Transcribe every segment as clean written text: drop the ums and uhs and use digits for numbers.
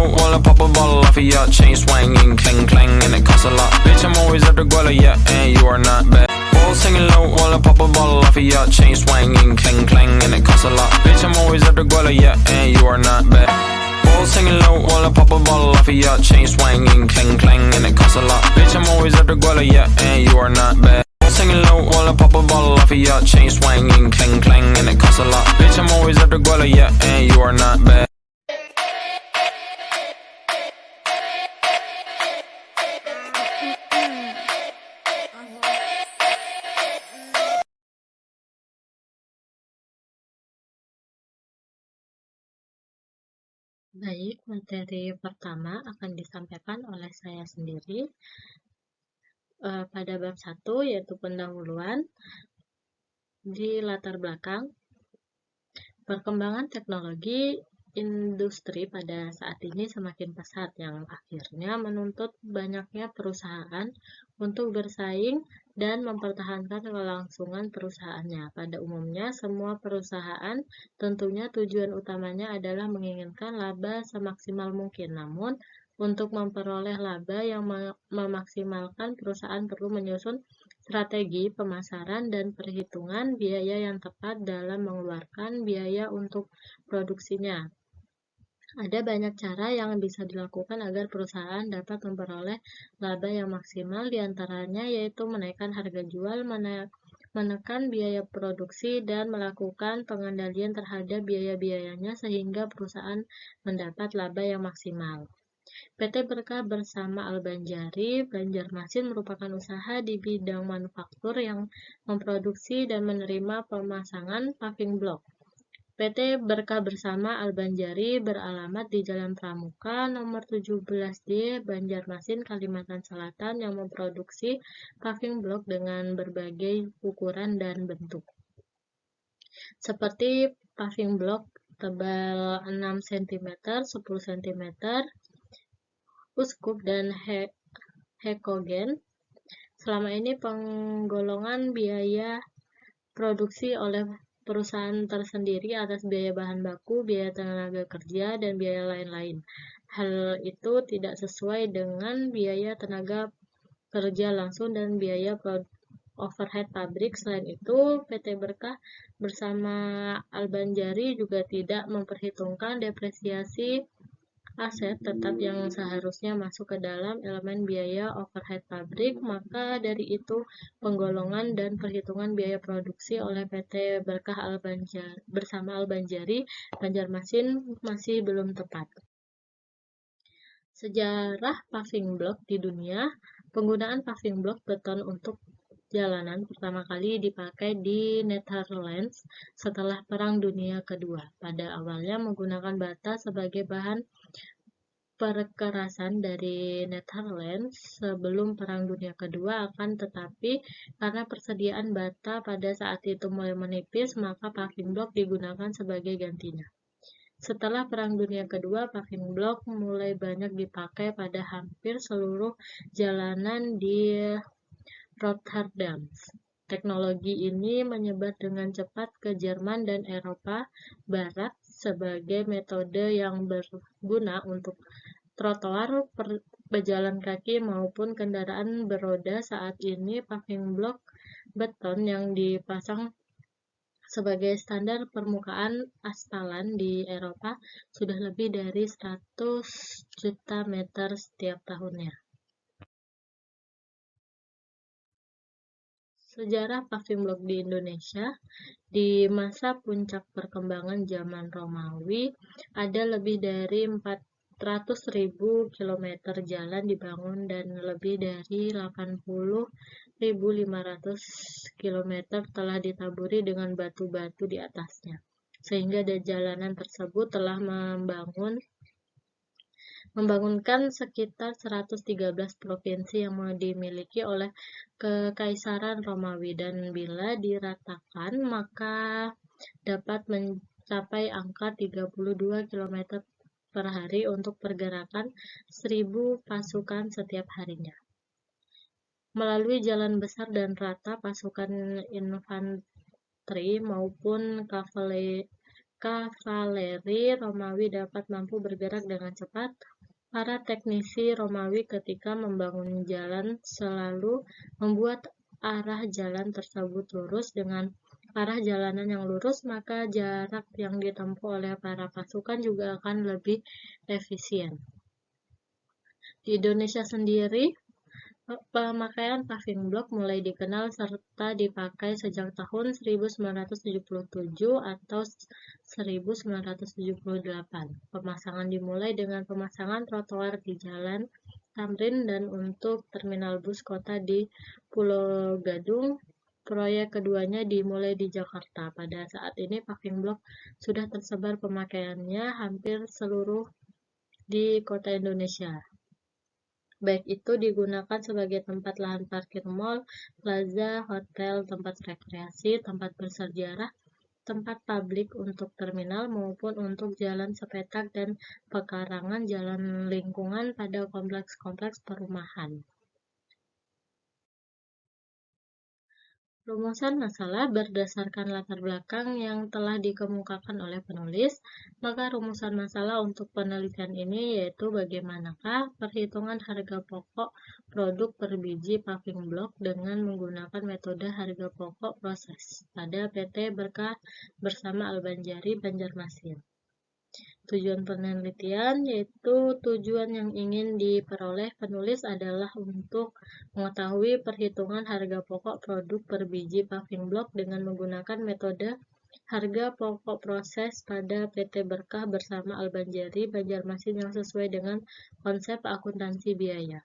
low while I pop a bottle off of ya. Chain swinging, clang clang, and it costs a lot. Bitch, I'm always after Guala, yeah, and you are not bad. Ball singing low while I pop a bottle off of ya. Chain swinging, clang clang, and it costs a lot. Bitch, I'm always after Guala, yeah, and you are not bad. Ball singing low while I pop a bottle off of ya. Chain swinging, clang clang, and it costs a lot. Bitch, I'm always after Guala, yeah, and you are not bad. Singing low while I pop a bottle off of ya. Chain swinging, clang clang, and it costs a lot. Bitch, I'm always after Guala, yeah, and you are not bad. Baik, materi pertama akan disampaikan oleh saya sendiri pada bab 1, yaitu pendahuluan. Di latar belakang, perkembangan teknologi industri pada saat ini semakin pesat, yang akhirnya menuntut banyaknya perusahaan untuk bersaing dan mempertahankan kelangsungan perusahaannya. Pada umumnya, semua perusahaan tentunya tujuan utamanya adalah menginginkan laba semaksimal mungkin. Namun, untuk memperoleh laba yang memaksimalkan, perusahaan perlu menyusun strategi pemasaran dan perhitungan biaya yang tepat dalam mengeluarkan biaya untuk produksinya. Ada banyak cara yang bisa dilakukan agar perusahaan dapat memperoleh laba yang maksimal, diantaranya yaitu menaikkan harga jual, menekan biaya produksi, dan melakukan pengendalian terhadap biaya-biayanya sehingga perusahaan mendapat laba yang maksimal. PT Berkah bersama Al-Banjari, Banjarmasin merupakan usaha di bidang manufaktur yang memproduksi dan menerima pemasangan paving block. PT Berkah bersama Al-Banjari beralamat di Jalan Pramuka nomor 17D, Banjarmasin, Kalimantan Selatan, yang memproduksi paving block dengan berbagai ukuran dan bentuk. Seperti paving block tebal 6 cm, 10 cm, uskup, dan hekogen. Selama ini penggolongan biaya produksi oleh perusahaan tersendiri atas biaya bahan baku, biaya tenaga kerja, dan biaya lain-lain. Hal itu tidak sesuai dengan biaya tenaga kerja langsung dan biaya overhead pabrik. Selain itu, PT Berkah bersama Al-Banjari juga tidak memperhitungkan depresiasi aset tetap yang seharusnya masuk ke dalam elemen biaya overhead pabrik. Maka dari itu, penggolongan dan perhitungan biaya produksi oleh PT Berkah bersama Al-Banjari, Banjarmasin masih belum tepat. Sejarah paving block di dunia. Penggunaan paving block beton untuk jalanan pertama kali dipakai di Netherlands setelah Perang Dunia Kedua. Pada awalnya menggunakan bata sebagai bahan perkerasan dari Netherlands sebelum Perang Dunia Kedua, akan tetapi karena persediaan bata pada saat itu mulai menipis, maka paving block digunakan sebagai gantinya. Setelah Perang Dunia Kedua, paving block mulai banyak dipakai pada hampir seluruh jalanan di Rotterdam. Teknologi ini menyebar dengan cepat ke Jerman dan Eropa Barat sebagai metode yang berguna untuk trotoar, pejalan kaki, maupun kendaraan beroda. Saat ini, paving block beton yang dipasang sebagai standar permukaan aspalan di Eropa sudah lebih dari 100 juta meter setiap tahunnya. Sejarah paving block di Indonesia. Di masa puncak perkembangan zaman Romawi, ada lebih dari 400.000 km jalan dibangun dan lebih dari 80.500 km telah ditaburi dengan batu-batu di atasnya, sehingga jalanan tersebut telah membangunkan sekitar 113 provinsi yang dimiliki oleh Kekaisaran Romawi, dan bila diratakan maka dapat mencapai angka 32 km per hari untuk pergerakan 1.000 pasukan setiap harinya. Melalui jalan besar dan rata, pasukan infanteri maupun kavaleri Romawi dapat mampu bergerak dengan cepat Para teknisi Romawi ketika membangun jalan selalu membuat arah jalan tersebut lurus. Dengan arah jalanan yang lurus, maka jarak yang ditempuh oleh para pasukan juga akan lebih efisien. Di Indonesia sendiri, pemakaian paving block mulai dikenal serta dipakai sejak tahun 1977 atau 1978. Pemasangan dimulai dengan pemasangan trotoar di Jalan Tamrin dan untuk terminal bus kota di Pulau Gadung. Proyek keduanya dimulai di Jakarta. Pada saat ini paving block sudah tersebar pemakaiannya hampir seluruh di kota Indonesia. Baik itu digunakan sebagai tempat lahan parkir mal, plaza, hotel, tempat rekreasi, tempat bersejarah, tempat publik untuk terminal, maupun untuk jalan sepetak dan pekarangan jalan lingkungan pada kompleks-kompleks perumahan. Rumusan masalah berdasarkan latar belakang yang telah dikemukakan oleh penulis, maka rumusan masalah untuk penelitian ini yaitu bagaimanakah perhitungan harga pokok produk per biji paving block dengan menggunakan metode harga pokok proses pada PT Berkah bersama Albanjari Banjarmasin. Tujuan penelitian yaitu tujuan yang ingin diperoleh penulis adalah untuk mengetahui perhitungan harga pokok produk per biji paving block dengan menggunakan metode harga pokok proses pada PT Berkah bersama Albanjari Banjarmasin yang sesuai dengan konsep akuntansi biaya.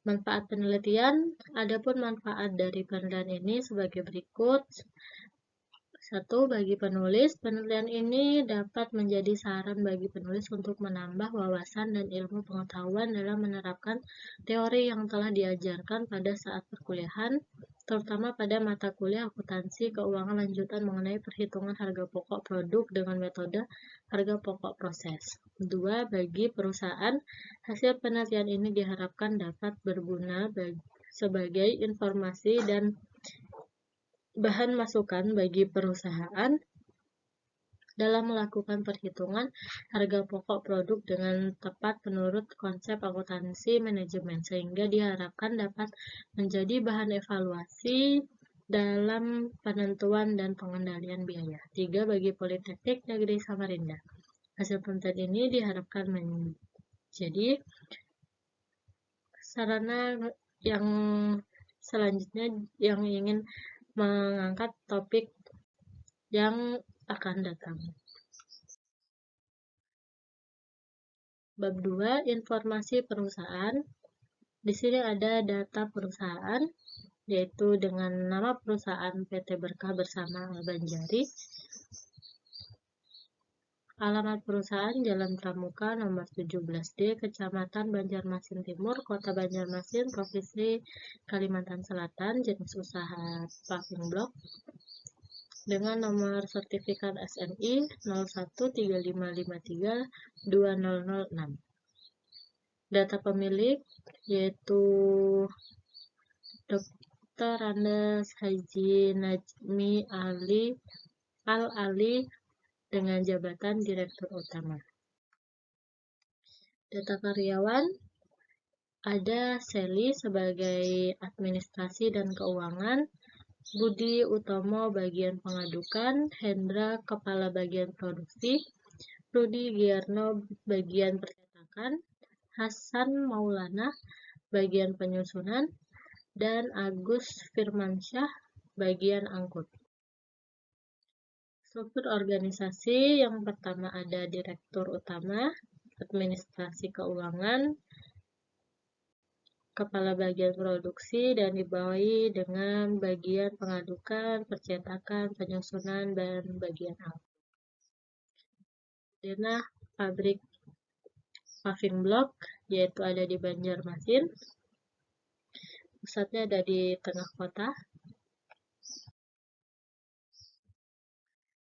Manfaat penelitian, adapun manfaat dari penelitian ini sebagai berikut. 1. Bagi penulis, penelitian ini dapat menjadi saran bagi penulis untuk menambah wawasan dan ilmu pengetahuan dalam menerapkan teori yang telah diajarkan pada saat perkuliahan, terutama pada mata kuliah akuntansi keuangan lanjutan mengenai perhitungan harga pokok produk dengan metode harga pokok proses. 2. Bagi perusahaan, hasil penelitian ini diharapkan dapat berguna sebagai informasi dan bahan masukan bagi perusahaan dalam melakukan perhitungan harga pokok produk dengan tepat menurut konsep akuntansi manajemen, sehingga diharapkan dapat menjadi bahan evaluasi dalam penentuan dan pengendalian biaya. 3. Bagi Politeknik Negeri Samarinda, hasil penelitian ini diharapkan menjadi sarana yang selanjutnya yang ingin mengangkat topik yang akan datang. Bab 2, informasi perusahaan. Di sini ada data perusahaan, yaitu dengan nama perusahaan PT Berkah bersama Albanjari. Alamat perusahaan Jalan Pramuka nomor 17D, Kecamatan Banjarmasin Timur, Kota Banjarmasin, Provinsi Kalimantan Selatan, jenis usaha paving block, dengan nomor sertifikat SNI 0135532006. Data pemilik yaitu Dr. Andes Haji Najmi Al-Ali dengan jabatan Direktur Utama. Data karyawan, ada Sally sebagai administrasi dan keuangan, Budi Utomo bagian pengadukan, Hendra kepala bagian produksi, Rudi Giarno bagian percetakan, Hasan Maulana bagian penyusunan, dan Agus Firmansyah bagian angkut. Struktur organisasi yang pertama ada Direktur Utama, Administrasi Keuangan, Kepala bagian produksi, dan dibawahi dengan bagian pengadukan, percetakan, penyusunan, dan bagian angkut. Denah pabrik paving block yaitu ada di Banjarmasin. Pusatnya ada di tengah kota.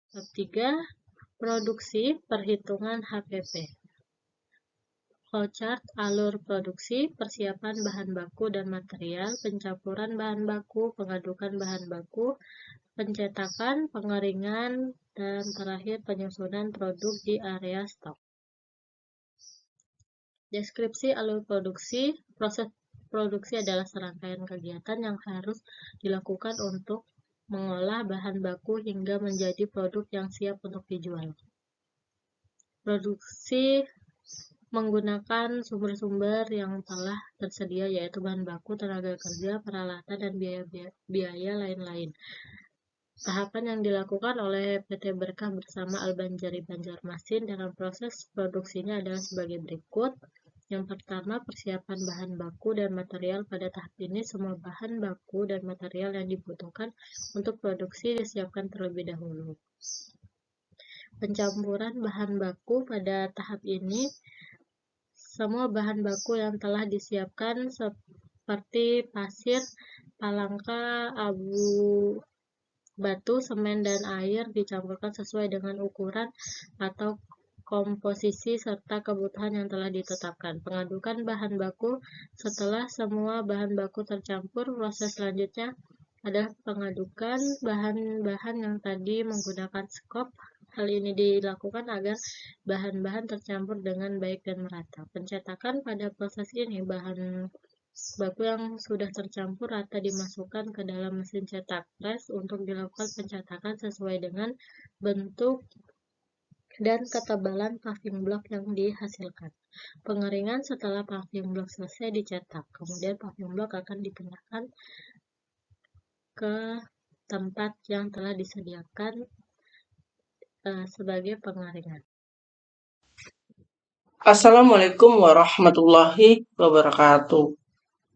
Bab 3, produksi perhitungan HPP. Flowchart alur produksi, persiapan bahan baku dan material, pencampuran bahan baku, pengadukan bahan baku, pencetakan, pengeringan, dan terakhir penyusunan produk di area stok. Deskripsi alur produksi. Proses produksi adalah serangkaian kegiatan yang harus dilakukan untuk mengolah bahan baku hingga menjadi produk yang siap untuk dijual. Produksi menggunakan sumber-sumber yang telah tersedia, yaitu bahan baku, tenaga kerja, peralatan, dan biaya lain-lain. Tahapan yang dilakukan oleh PT Berkah bersama Al-Banjari Banjarmasin dalam proses produksinya adalah sebagai berikut. Yang pertama, persiapan bahan baku dan material. Pada tahap ini, semua bahan baku dan material yang dibutuhkan untuk produksi disiapkan terlebih dahulu. Pencampuran bahan baku. Pada tahap ini, semua bahan baku yang telah disiapkan seperti pasir, palangka, abu batu, semen, dan air dicampurkan sesuai dengan ukuran atau komposisi serta kebutuhan yang telah ditetapkan. Pengadukan bahan baku. Setelah semua bahan baku tercampur, proses selanjutnya adalah pengadukan bahan-bahan yang tadi menggunakan skop. Hal ini dilakukan agar bahan-bahan tercampur dengan baik dan merata. Pencetakan. Pada proses ini, bahan baku yang sudah tercampur rata dimasukkan ke dalam mesin cetak press untuk dilakukan pencetakan sesuai dengan bentuk dan ketebalan paving block yang dihasilkan. Pengeringan. Setelah paving block selesai dicetak, kemudian paving block akan dipindahkan ke tempat yang telah disediakan sebagai pengeringan. Assalamualaikum warahmatullahi wabarakatuh.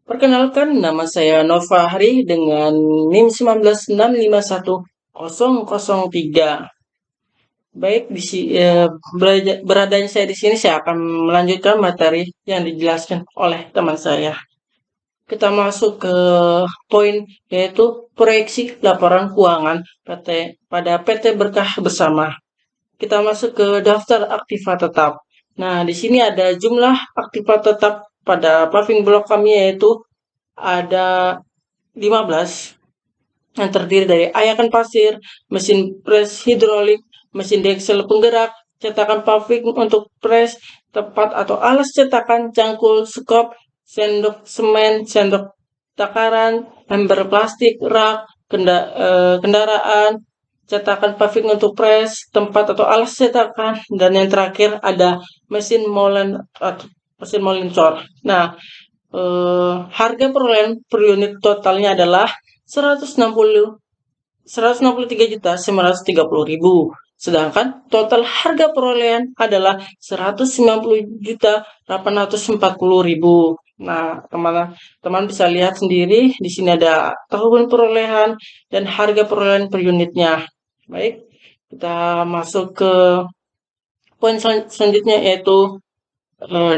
Perkenalkan, nama saya Novahri dengan NIM 196510003. Baik, beradanya saya di sini, saya akan melanjutkan materi yang dijelaskan oleh teman saya. Kita masuk ke poin, yaitu proyeksi laporan keuangan pada PT Berkah Bersama. Kita masuk ke daftar aktiva tetap. Nah, di sini ada jumlah aktiva tetap pada paving block kami, yaitu ada 15 yang terdiri dari ayakan pasir, mesin pres hidrolik, mesin diesel penggerak, cetakan paving untuk pres, tempat atau alas cetakan, cangkul, skop, sendok semen, sendok takaran, ember plastik, rak, kendaraan, cetakan paving untuk pres, tempat atau alas cetakan, dan yang terakhir ada mesin molen atau mesin molincor. Nah, harga perolehan per unit totalnya adalah 163.930.000. Sedangkan total harga perolehan adalah 190.840.000. Nah, teman-teman bisa lihat sendiri di sini ada tahun perolehan dan harga perolehan per unitnya. Baik, kita masuk ke poin selanjutnya, yaitu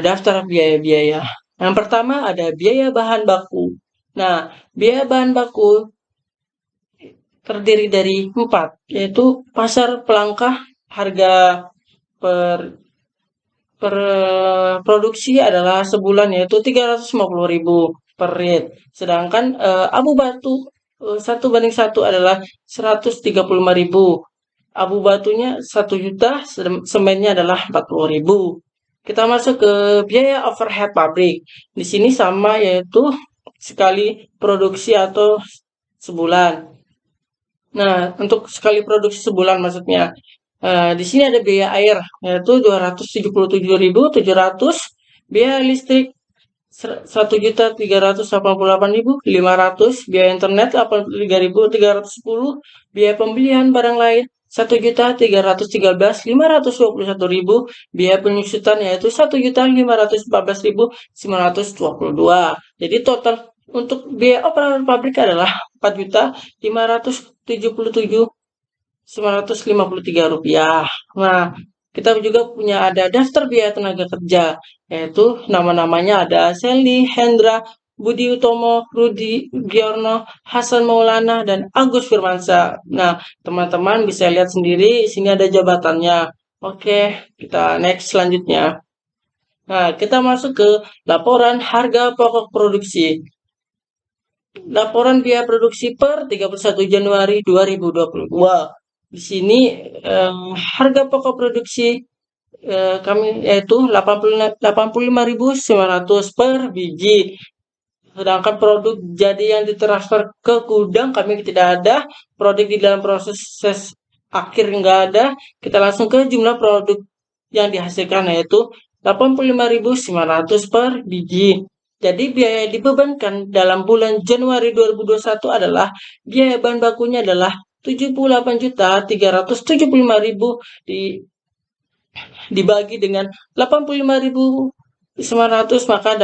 daftar biaya-biaya. Yang pertama ada biaya bahan baku. Nah, biaya bahan baku terdiri dari 4, yaitu pasar pelangkah, harga per produksi adalah sebulan yaitu 350.000 per rit. Sedangkan abu batu 1:1 adalah 135.000. Abu batunya 1 juta, semennya adalah 40.000. Kita masuk ke biaya overhead pabrik. Di sini sama, yaitu sekali produksi atau sebulan. Nah, untuk sekali produksi sebulan maksudnya. Di sini ada biaya air, yaitu 277.700, biaya listrik 1.388.500, biaya internet 83.310, biaya pembelian barang lain 1.313.521.000, biaya penyusutan yaitu 1.514.922. Jadi total untuk biaya operator pabrik adalah 4.577.953 rupiah. Nah, kita juga punya ada daftar biaya tenaga kerja, yaitu nama-namanya ada Selly, Hendra, Budi Utomo, Rudi Giorno, Hasan Maulana, dan Agus Firmansyah. Nah, teman-teman bisa lihat sendiri, di sini ada jabatannya. Oke, kita next selanjutnya. Nah, kita masuk ke laporan harga pokok produksi. Laporan biaya produksi per 31 Januari 2022. Di sini harga pokok produksi kami yaitu 85.900 per biji. Sedangkan produk jadi yang ditransfer ke gudang kami tidak ada, produk di dalam proses akhir nggak ada. Kita langsung ke jumlah produk yang dihasilkan yaitu 85.900 per biji. Jadi biaya yang dibebankan dalam bulan Januari 2021 adalah biaya bahan bakunya adalah 78.375.000 dibagi dengan 85.900, maka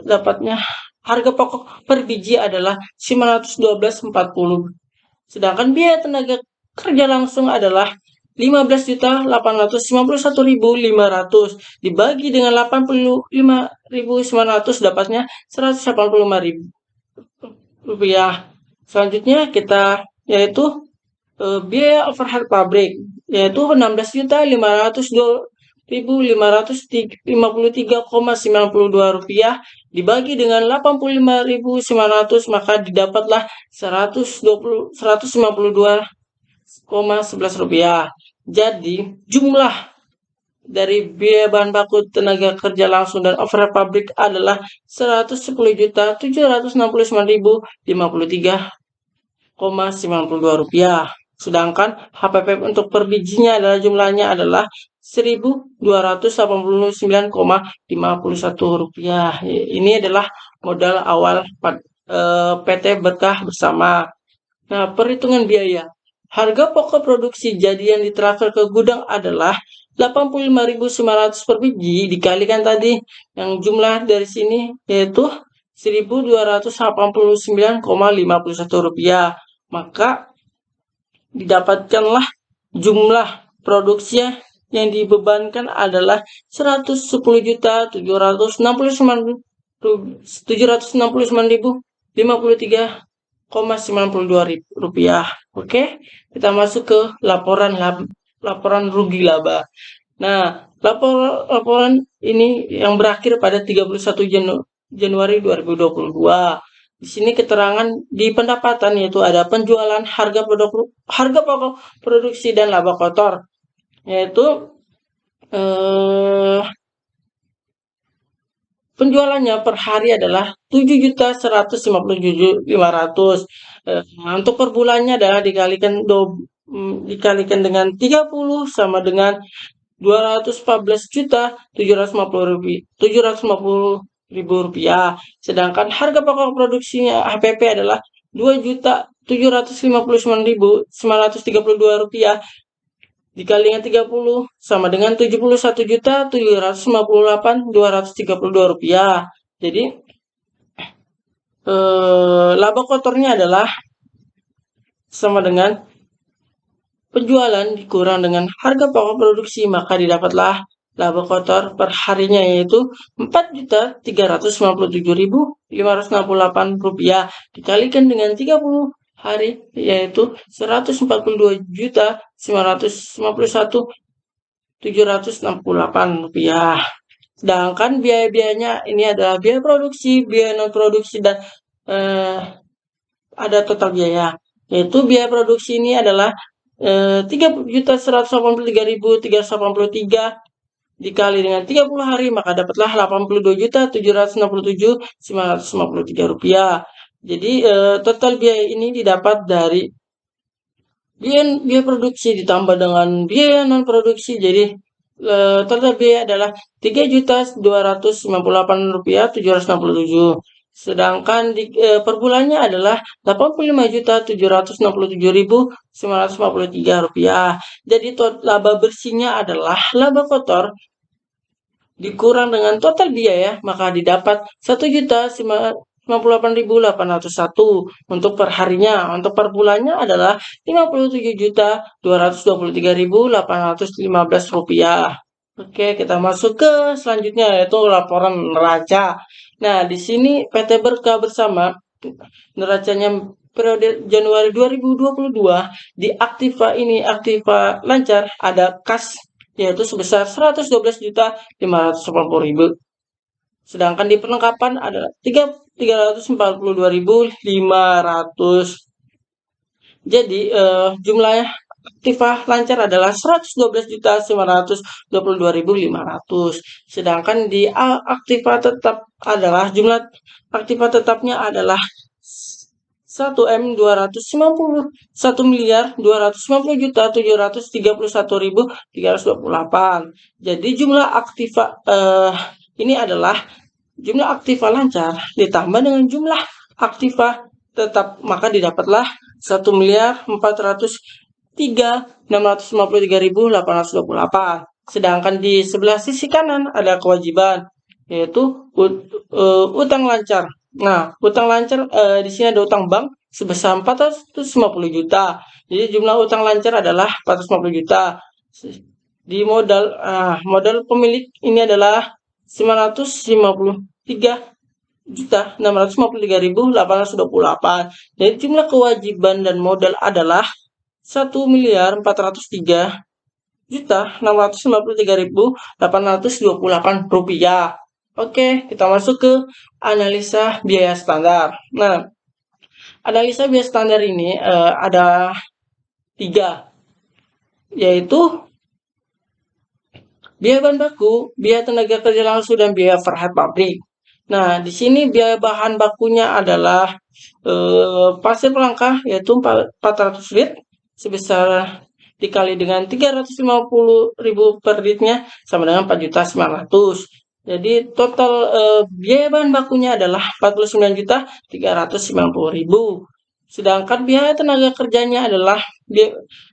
dapatnya harga pokok per biji adalah 912,40. Sedangkan biaya tenaga kerja langsung adalah 15.851.500 dibagi dengan 85.900, dapatnya 185.000 rupiah. Selanjutnya kita yaitu biaya overhead pabrik yaitu 16.502.553,92 rupiah dibagi dengan 85.900, maka didapatlah 152,11 rupiah. Jadi jumlah dari biaya bahan baku, tenaga kerja langsung dan overhead pabrik adalah 110.769.053,92 rupiah. Sedangkan HPP untuk per bijinya adalah jumlahnya adalah 1.289,51 rupiah. Ini adalah modal awal PT Berkah Bersama. Nah, perhitungan biaya. Harga pokok produksi jadi yang ditransfer ke gudang adalah 85.900 per biji dikalikan tadi yang jumlah dari sini yaitu 1.289,51 rupiah. Maka didapatkanlah jumlah produksinya yang dibebankan adalah 110.769.053,92 rupiah. Oke, kita masuk ke laporan rugi laba. Nah, laporan ini yang berakhir pada 31 Januari 2022. Di sini keterangan di pendapatan yaitu ada penjualan, harga pokok produksi dan laba kotor. Yaitu penjualannya per hari adalah 7.157.500. Untuk per bulannya adalah dikalikan dengan 30 sama dengan 214.750.000 rupiah. Sedangkan harga pokok produksinya HPP adalah 2.759.932 rupiah dikalikan 30 sama dengan 71.758.232 rupiah. Jadi laba kotornya adalah sama dengan penjualan dikurang dengan harga pokok produksi, maka didapatlah laba kotor per harinya yaitu 4.397.568 rupiah dikalikan dengan 30 hari yaitu 141.951.768 rupiah. Sedangkan biaya-biayanya ini adalah biaya produksi, biaya non produksi, dan ada total biaya. Yaitu biaya produksi ini adalah 3.183.383 dikali dengan 30 hari, maka dapatlah 82.767.953 rupiah. Jadi total biaya ini didapat dari biaya produksi ditambah dengan biaya non produksi. Jadi total biaya adalah 3.298.767 rupiah. Sedangkan per bulannya adalah 85.767.953 rupiah. Jadi laba bersihnya adalah laba kotor dikurang dengan total biaya, maka didapat 1.058.801 untuk per harinya. Untuk per bulannya adalah 57.223.815 rupiah. Oke, kita masuk ke selanjutnya yaitu laporan neraca. Nah, di sini PT Berkah Bersama neracanya periode Januari 2022 di aktiva lancar ada kas yaitu sebesar 112.580.000. Sedangkan di perlengkapan ada 342.500. Jadi jumlah aktiva lancar adalah 112.922.500. Sedangkan di aktiva tetap adalah jumlah aktiva tetapnya adalah 1.250.731.328. Jadi jumlah aktiva ini adalah jumlah aktiva lancar ditambah dengan jumlah aktiva tetap, maka didapatlah 1.403.653.828. Sedangkan di sebelah sisi kanan ada kewajiban, yaitu utang lancar. Nah, utang lancar di sini ada utang bank sebesar 450 juta. Jadi jumlah utang lancar adalah 450 juta. Di modal pemilik ini adalah 953.653.828. Jadi jumlah kewajiban dan modal adalah 1.403.653.828 rupiah. Oke, kita masuk ke analisa biaya standar. Nah, analisa biaya standar ini ada 3, yaitu biaya bahan baku, biaya tenaga kerja langsung, dan biaya overhead pabrik. Nah, di sini biaya bahan bakunya adalah pasir pelangkah, yaitu 400 lit, sebesar dikali dengan 350.000 per litnya, sama dengan 4.900.000. Jadi total biaya bahan bakunya adalah 49.390.000. Sedangkan biaya tenaga kerjanya adalah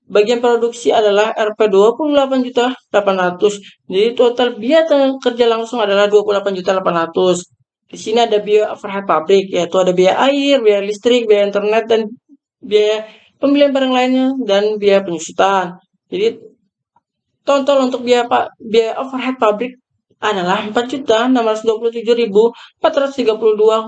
bagian produksi adalah Rp 28.800.000. Jadi total biaya tenaga kerja langsung adalah 28.800.000. Di sini ada biaya overhead pabrik, yaitu ada biaya air, biaya listrik, biaya internet, dan biaya pembelian barang lainnya, dan biaya penyusutan. Jadi total untuk biaya overhead pabrik adalah Rp4.932.432,04.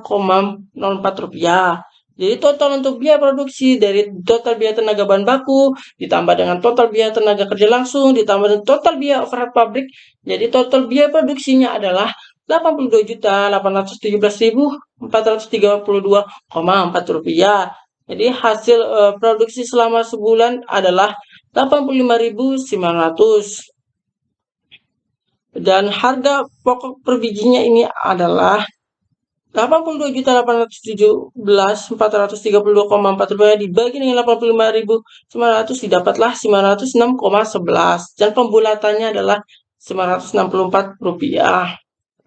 Jadi total untuk biaya produksi dari total biaya tenaga bahan baku ditambah dengan total biaya tenaga kerja langsung ditambah dengan total biaya overhead pabrik. Jadi total biaya produksinya adalah Rp82.817.432,04. Jadi hasil produksi selama sebulan adalah 85.900. Dan harga pokok per bijinya ini adalah 82.817.432,4 dibagi dengan 85.900 didapatlah 906,11, dan pembulatannya adalah Rp964.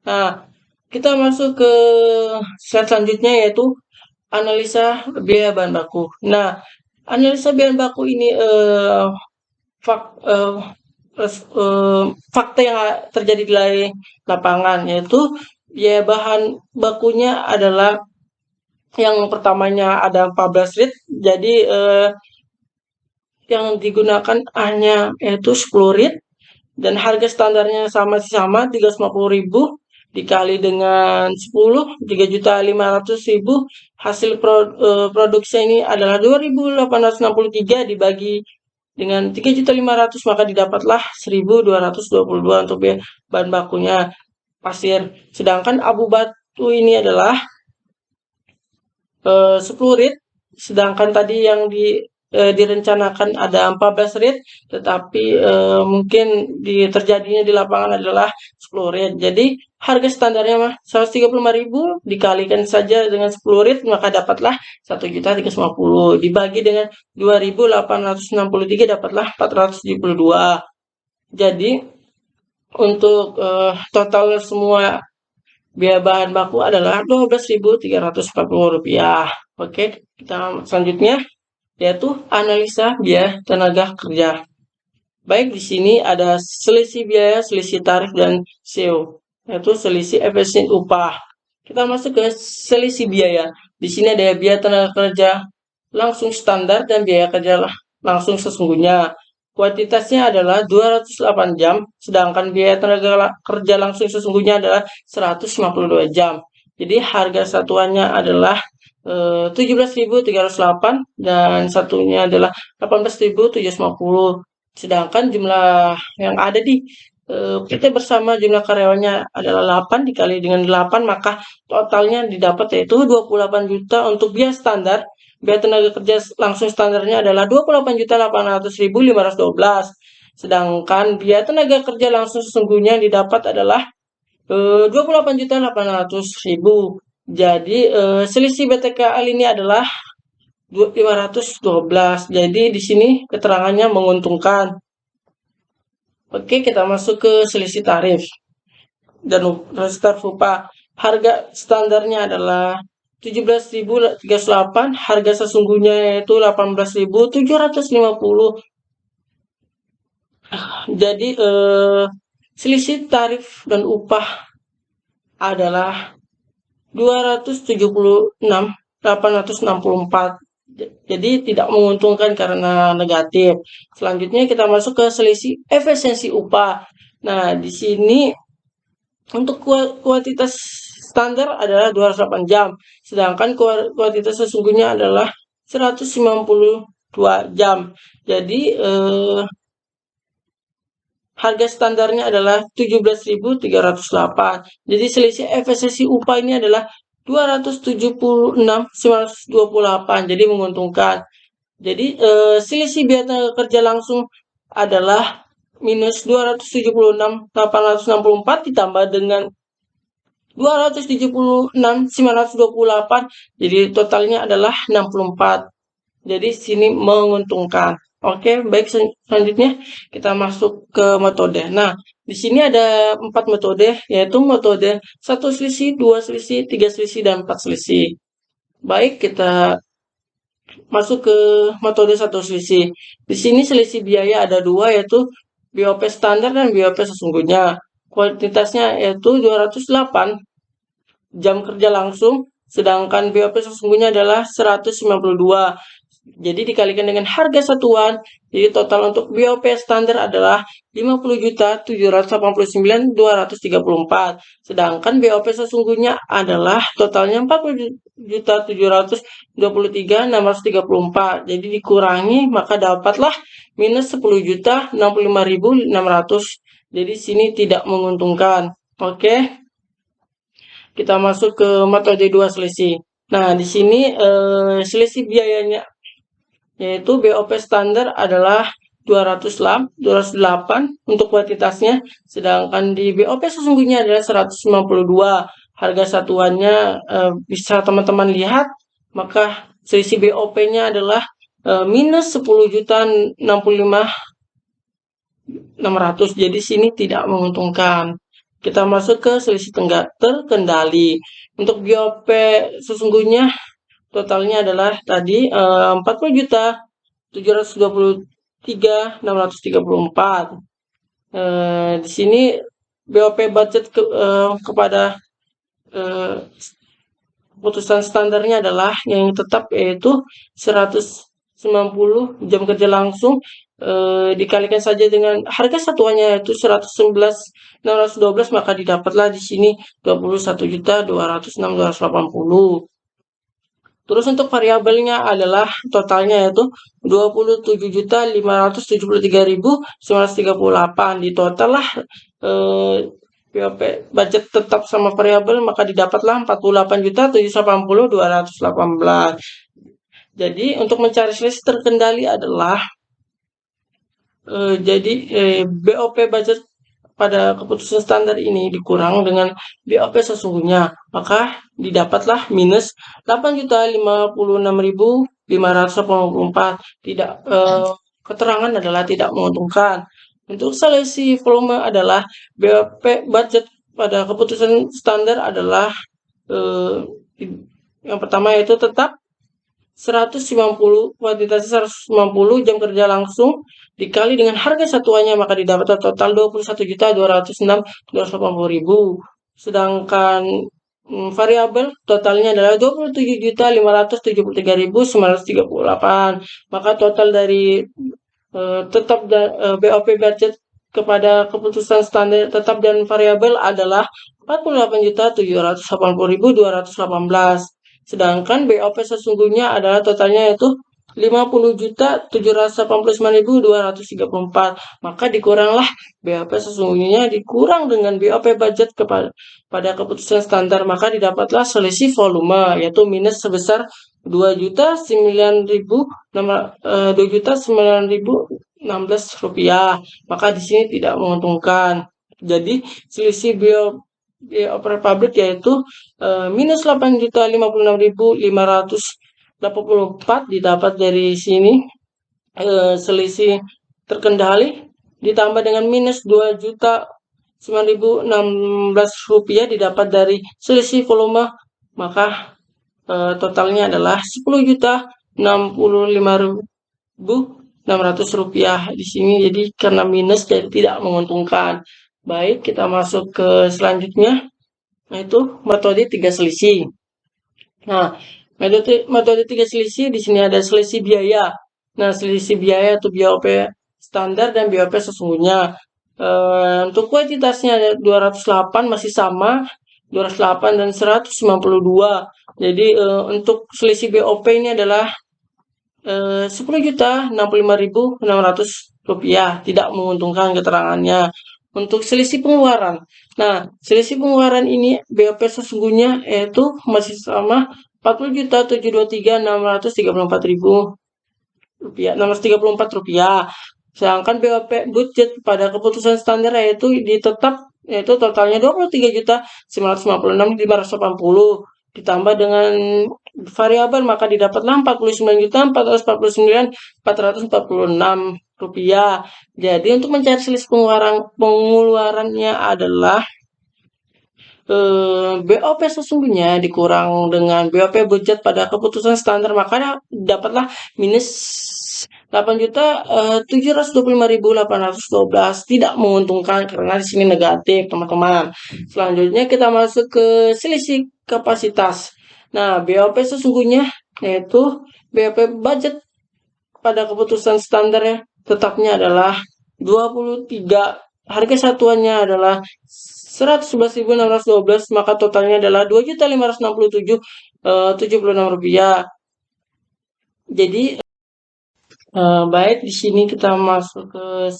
Nah, kita masuk ke slide selanjutnya, yaitu analisa biaya bahan baku. Nah, analisa biaya bahan baku ini fakta yang terjadi di lapangan, yaitu biaya bahan bakunya adalah yang pertamanya ada 14 rit, jadi yang digunakan hanya yaitu 10 rit, dan harga standarnya sama 350.000 dikali dengan 10, 3.500.000. Hasil produksi ini adalah 2.863 dibagi dengan 3.500.000, maka didapatlah 1.222 untuk biaya bahan bakunya pasir. Sedangkan abu batu ini adalah 10 rit, sedangkan tadi yang direncanakan ada 14 rit, tetapi mungkin terjadinya di lapangan adalah 10 rit. Jadi harga standarnya mah 135.000 dikalikan saja dengan 10 rit, maka dapatlah 1.350 dibagi dengan 2.863 dapatlah 472. Jadi untuk total semua biaya bahan baku adalah Rp12.340. Oke, kita selanjutnya yaitu analisa biaya tenaga kerja. Baik, di sini ada selisih biaya, selisih tarif, dan CO, yaitu selisih efisien upah. Kita masuk ke selisih biaya. Di sini ada biaya tenaga kerja langsung standar dan biaya kerja langsung sesungguhnya. Kuantitasnya adalah 208 jam, sedangkan biaya tenaga kerja langsung sesungguhnya adalah 152 jam. Jadi harga satuannya adalah 17.308 dan satunya adalah 18.750. Sedangkan jumlah yang ada di PT bersama jumlah karyawannya adalah 8 dikali dengan 8, maka totalnya didapat yaitu 28 juta untuk biaya standar. Biaya tenaga kerja langsung standarnya adalah 28.800.512. Sedangkan biaya tenaga kerja langsung sesungguhnya yang didapat adalah 28.800.000. Jadi selisih BTKL ini adalah 512. Jadi di sini keterangannya menguntungkan. Oke, kita masuk ke selisih tarif dan tarif upah. Harga standarnya adalah 17.038, harga sesungguhnya yaitu 18.750. Jadi selisih tarif dan upah adalah 276.864. Jadi tidak menguntungkan karena negatif. Selanjutnya kita masuk ke selisih efisiensi upah. Nah, di sini untuk kuantitas standar adalah 208 jam, sedangkan kuantitas sesungguhnya adalah 192 jam. Jadi harga standarnya adalah 17.308. Jadi selisih efisiensi upah ini adalah 276.928. Jadi menguntungkan. Jadi selisih biaya tenaga kerja langsung adalah minus 276.864 ditambah dengan 276.928. Jadi totalnya adalah 64. Jadi sini menguntungkan. Oke, baik, selanjutnya kita masuk ke metode. Nah, di sini ada 4 metode, yaitu metode 1 selisih, 2 selisih, 3 selisih, dan 4 selisih. Baik, kita masuk ke metode 1 selisih. Di sini selisih biaya ada 2, yaitu BOP standar dan BOP sesungguhnya. Kuantitasnya yaitu 208 jam kerja langsung, sedangkan BOP sesungguhnya adalah 192. Jadi dikalikan dengan harga satuan, jadi total untuk BOP standar adalah 50.789.234. Sedangkan BOP sesungguhnya adalah totalnya 40.723.634. Jadi dikurangi maka dapatlah minus 10.065.600. Jadi sini tidak menguntungkan. Oke. Kita masuk ke metode 2 selisih. Nah, di sini selisih biayanya yaitu BOP standar adalah 208 untuk kuantitasnya, sedangkan di BOP sesungguhnya adalah 192. Harga satuannya bisa teman-teman lihat, maka selisih BOP-nya adalah minus 10.065.600. Jadi sini tidak menguntungkan. Kita masuk ke selisih terkendali. Untuk BOP sesungguhnya totalnya adalah tadi 40.723.634. Di sini BOP budget kepada keputusan standarnya adalah yang tetap yaitu 190 jam kerja langsung, dikalikan saja dengan harga satuannya yaitu 111.612, maka didapatlah di sini 21.206.280. Terus untuk variabelnya adalah totalnya yaitu 27.573.938. Di total lah BOP budget tetap sama variabel, maka didapatlah 48.780.218. Jadi untuk mencari selisih terkendali adalah BOP budget pada keputusan standar ini dikurang dengan BOP sesungguhnya, maka didapatlah minus 8.056.584. Tidak keterangan adalah tidak menguntungkan. Untuk selisih volume adalah BOP budget pada keputusan standar adalah yang pertama yaitu tetap 190, kuantitasnya 190 jam kerja langsung dikali dengan harga satuannya, maka didapat total 21.206.280.000. Sedangkan variabel totalnya adalah 27.573.938. Maka total dari tetap BOP budget kepada keputusan standar tetap dan variabel adalah 48.780.218. Sedangkan BOP sesungguhnya adalah totalnya yaitu 50.789.234, maka dikuranglah BOP sesungguhnya dikurang dengan BOP budget pada keputusan standar, maka didapatlah selisih volume yaitu minus sebesar 2.916 rupiah. Maka di sini tidak menguntungkan. Jadi selisih BOP pabrik yaitu minus 8.056.584 didapat dari sini. Selisih terkendali ditambah dengan minus 2.009.016 rupiah didapat dari selisih volume, maka totalnya adalah 10.065.600 rupiah di sini. Jadi karena minus jadi tidak menguntungkan. Baik, kita masuk ke selanjutnya, yaitu metode 3 selisih. Nah, metode 3 selisih di sini ada selisih biaya. Nah, selisih biaya itu BOP standar dan BOP sesungguhnya. Untuk kuantitasnya ada 208 masih sama, 208 dan 192. Jadi untuk selisih BOP ini adalah 10.065.600 rupiah, tidak menguntungkan keterangannya. Untuk selisih pengeluaran, nah selisih pengeluaran ini BOP sesungguhnya yaitu masih sama 40.723.634 rupiah, 634 rupiah. Sedangkan BOP budget pada keputusan standar yaitu ditetap yaitu totalnya 23.956.580 ditambah dengan variabel maka didapatlah 49.449.446 rupiah. Jadi untuk mencari selisih pengeluarannya adalah BOP sesungguhnya dikurang dengan BOP budget pada keputusan standar, maka dapatlah minus 8.725.812, tidak menguntungkan karena di sini negatif, teman-teman. Selanjutnya kita masuk ke selisih kapasitas. Nah, BOP sesungguhnya yaitu BOP budget pada keputusan standar ya, tetapnya adalah 23, harga satuannya adalah 111.612, maka totalnya adalah 2.567.76 rupiah. Jadi baik, di sini kita masuk ke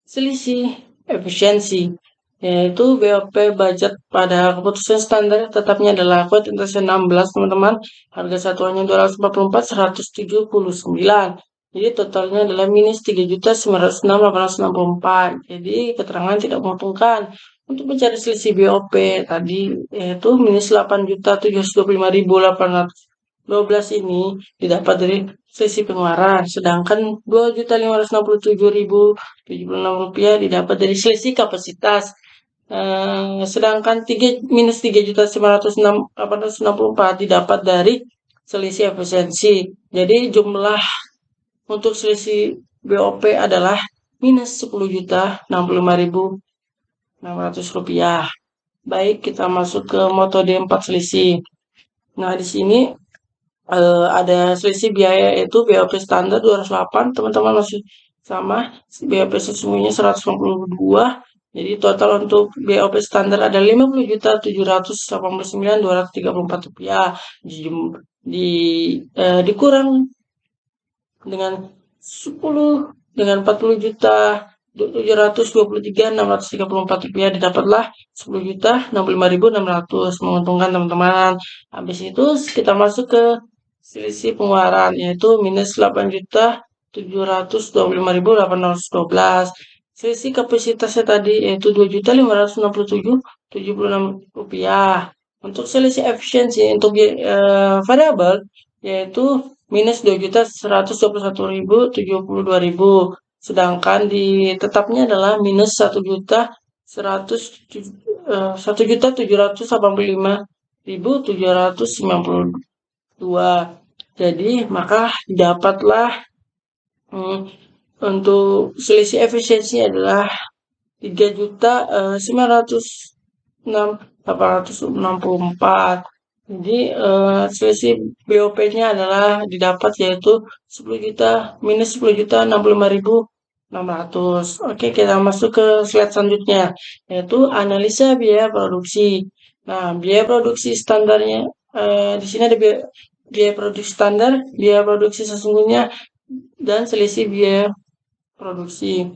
selisih efisiensi, yaitu BOP budget pada keputusan standar tetapnya adalah kuantitasnya 16, teman-teman. Harga satuannya 244.179. Jadi totalnya adalah minus 3.906.864. Jadi keterangan tidak menguntungkan. Untuk mencari selisih BOP tadi yaitu minus 8.725.812 ini didapat dari selisih pengeluaran, sedangkan 2.567.076 rupiah didapat dari selisih kapasitas. Sedangkan minus 3.906.864 didapat dari selisih efisiensi. Jadi jumlah untuk selisih BOP adalah minus 10.065.600 rupiah. Baik, kita masuk ke metode 4 selisih. Nah, di sini ada selisih biaya yaitu BOP standar 208, teman-teman masih sama, BOP sesungguhnya 192. Jadi total untuk BOP standar ada 50.789.234 rupiah. Dikurang dengan 40.723.634 rupiah didapatlah 10.065.600, menguntungkan, teman-teman. Habis itu kita masuk ke selisih pengeluaran yaitu minus 8.725.812. Selisih kapasitasnya tadi yaitu 2.567.76 rupiah. Untuk selisih efisiensi untuk variabel yaitu minus 2.121.072.000, sedangkan di tetapnya adalah minus 1.785.792. Jadi maka didapatlah untuk selisih efisiensi adalah 3.906.864. Jadi selisih BOP-nya adalah didapat yaitu 10 juta minus 10.065.600. Oke, kita masuk ke slide selanjutnya yaitu analisa biaya produksi. Nah, biaya produksi standarnya di sini ada biaya produksi standar, biaya produksi sesungguhnya, dan selisih biaya produksi.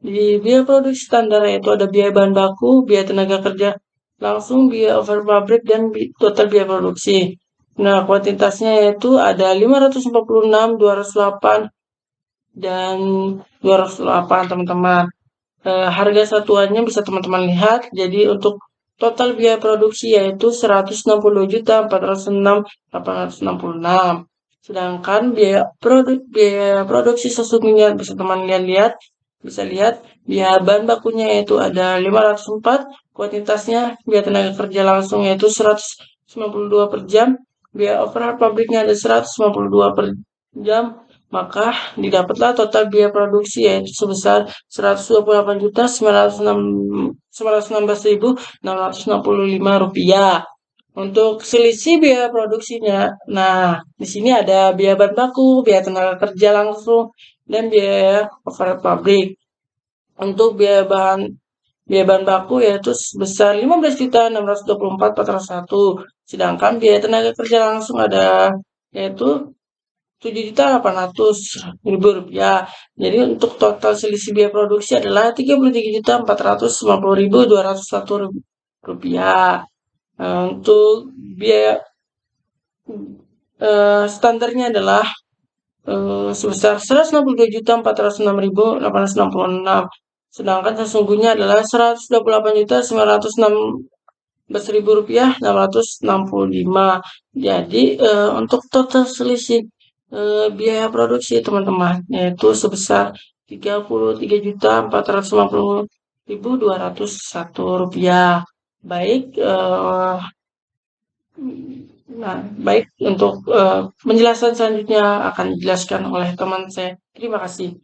Di biaya produksi standar yaitu ada biaya bahan baku, biaya tenaga kerja langsung, biaya over pabrik, dan total biaya produksi. Nah, kuantitasnya yaitu ada 546, 208, dan 208 teman-teman. Harga satuannya bisa teman-teman lihat. Jadi untuk total biaya produksi yaitu 160.406.866. Sedangkan biaya produksi sesungguhnya bisa teman lihat, biaya bahan bakunya yaitu ada 504, kuantitasnya, biaya tenaga kerja langsung yaitu 192 per jam, biaya overhead pabriknya ada 152 per jam, maka didapatlah total biaya produksi yaitu sebesar 128.916.665 rupiah. Untuk selisih biaya produksinya, nah di sini ada biaya bahan baku, biaya tenaga kerja langsung, dan biaya overhead pabrik. Untuk biaya bahan baku yaitu sebesar 15.624.401, sedangkan biaya tenaga kerja langsung ada yaitu 7.800.000 rupiah. Jadi untuk total selisih biaya produksi adalah 33.450.201 rupiah. Untuk biaya standarnya adalah sebesar 162.406.866, sedangkan sesungguhnya adalah 128.916.000 rupiah 665. Jadi untuk total selisih biaya produksi teman-teman yaitu sebesar 33.450.201 rupiah. Baik, baik, untuk penjelasan selanjutnya akan dijelaskan oleh teman saya. Terima kasih.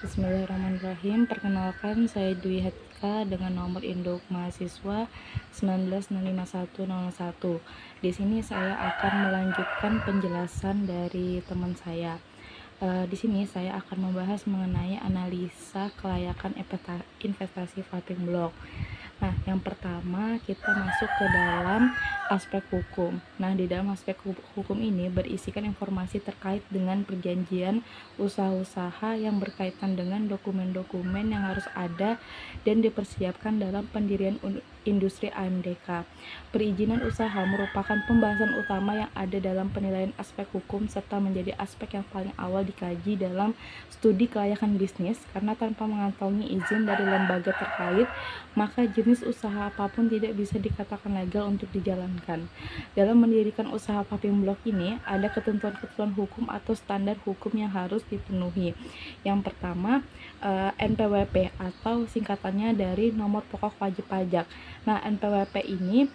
Bismillahirrahmanirrahim. Perkenalkan, saya Dwi Hatika dengan nomor induk mahasiswa 1905101. Di sini saya akan melanjutkan penjelasan dari teman saya. Di sini saya akan membahas mengenai analisa kelayakan investasi vaping block. Nah, yang pertama kita masuk ke dalam aspek hukum. Nah, di dalam aspek hukum ini berisikan informasi terkait dengan perjanjian usaha-usaha yang berkaitan dengan dokumen-dokumen yang harus ada dan dipersiapkan dalam pendirian industri AMDK. Perizinan usaha merupakan pembahasan utama yang ada dalam penilaian aspek hukum serta menjadi aspek yang paling awal dikaji dalam studi kelayakan bisnis, karena tanpa mengantongi izin dari lembaga terkait, maka jenis usaha apapun tidak bisa dikatakan legal untuk dijalankan. Dalam mendirikan usaha vaping block ini, ada ketentuan-ketentuan hukum atau standar hukum yang harus dipenuhi. Yang pertama, NPWP atau singkatannya dari nomor pokok wajib pajak. Nah, NPWP ini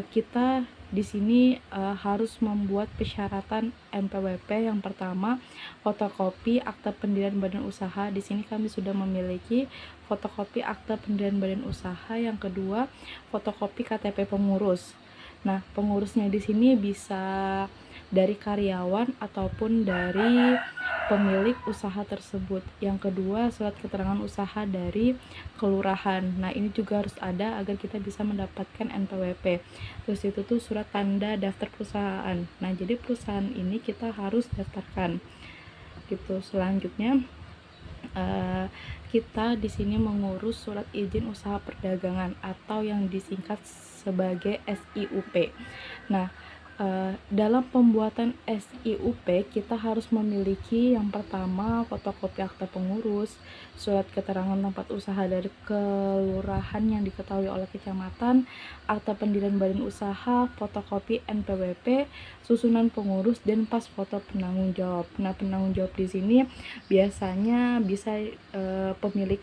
kita di sini harus membuat persyaratan NPWP. Yang pertama, fotokopi akta pendirian badan usaha. Di sini kami sudah memiliki fotokopi akta pendirian badan usaha. Yang kedua, fotokopi KTP pengurus. Nah, pengurusnya di sini bisa dari karyawan ataupun dari pemilik usaha tersebut. Yang kedua, surat keterangan usaha dari kelurahan. Nah, ini juga harus ada agar kita bisa mendapatkan NPWP. Terus itu tuh surat tanda daftar perusahaan. Nah, jadi perusahaan ini kita harus daftarkan. Gitu. Selanjutnya kita di sini mengurus surat izin usaha perdagangan atau yang disingkat sebagai SIUP. Nah, dalam pembuatan SIUP kita harus memiliki yang pertama fotokopi akta pengurus, surat keterangan tempat usaha dari kelurahan yang diketahui oleh kecamatan, akta pendirian badan usaha, fotokopi NPWP, susunan pengurus, dan pas foto penanggung jawab. Nah, penanggung jawab di sini biasanya bisa pemilik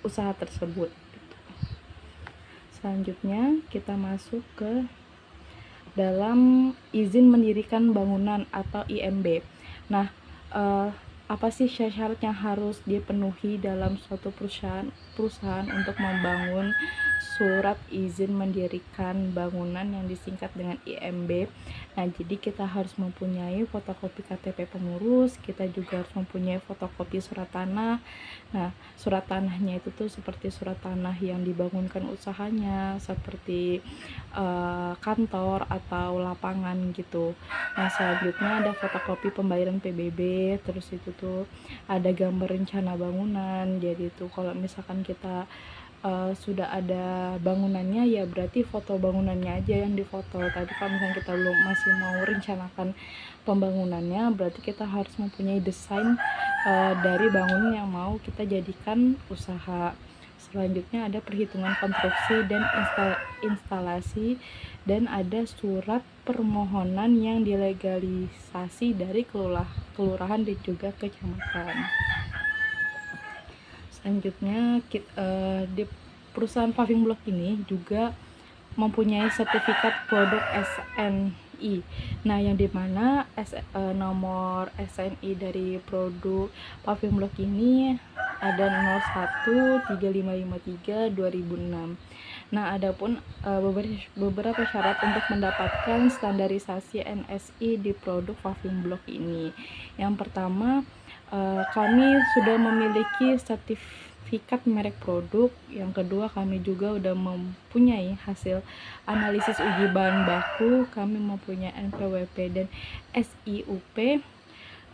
usaha tersebut. Selanjutnya kita masuk ke dalam izin mendirikan bangunan atau IMB. Nah, apa sih syarat yang harus dipenuhi dalam suatu perusahaan untuk membangun surat izin mendirikan bangunan yang disingkat dengan IMB. Nah, jadi kita harus mempunyai fotokopi KTP pengurus, kita juga harus mempunyai fotokopi surat tanah. Nah, surat tanahnya itu tuh seperti surat tanah yang dibangunkan usahanya, seperti kantor atau lapangan gitu. Nah, selanjutnya ada fotokopi pembayaran PBB, terus itu tuh ada gambar rencana bangunan. Jadi itu kalau misalkan kita sudah ada bangunannya, ya berarti foto bangunannya aja yang difoto. Tapi kalau misalnya kita belum masih mau rencanakan pembangunannya, berarti kita harus mempunyai desain dari bangunan yang mau kita jadikan usaha. Selanjutnya ada perhitungan konstruksi dan instalasi, dan ada surat permohonan yang dilegalisasi dari kelurahan dan juga kecamatan. Selanjutnya di perusahaan paving block ini juga mempunyai sertifikat produk SNI. Nah, yang dimana nomor SNI dari produk paving block ini ada 013553/2006. Nah, adapun beberapa syarat untuk mendapatkan standarisasi NSI di produk paving block ini. Yang pertama, kami sudah memiliki sertifikat merek produk. Yang kedua, kami juga sudah mempunyai hasil analisis uji bahan baku, kami mempunyai NPWP dan SIUP,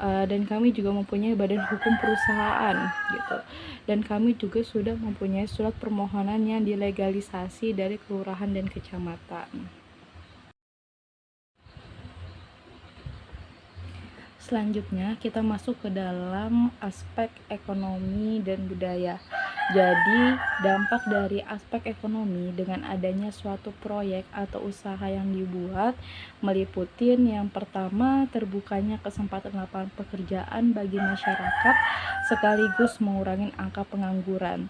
dan kami juga mempunyai badan hukum perusahaan gitu. Dan kami juga sudah mempunyai surat permohonan yang dilegalisasi dari kelurahan dan kecamatan. Selanjutnya kita masuk ke dalam aspek ekonomi dan budaya. Jadi dampak dari aspek ekonomi dengan adanya suatu proyek atau usaha yang dibuat meliputi yang pertama, terbukanya kesempatan lapangan pekerjaan bagi masyarakat sekaligus mengurangi angka pengangguran.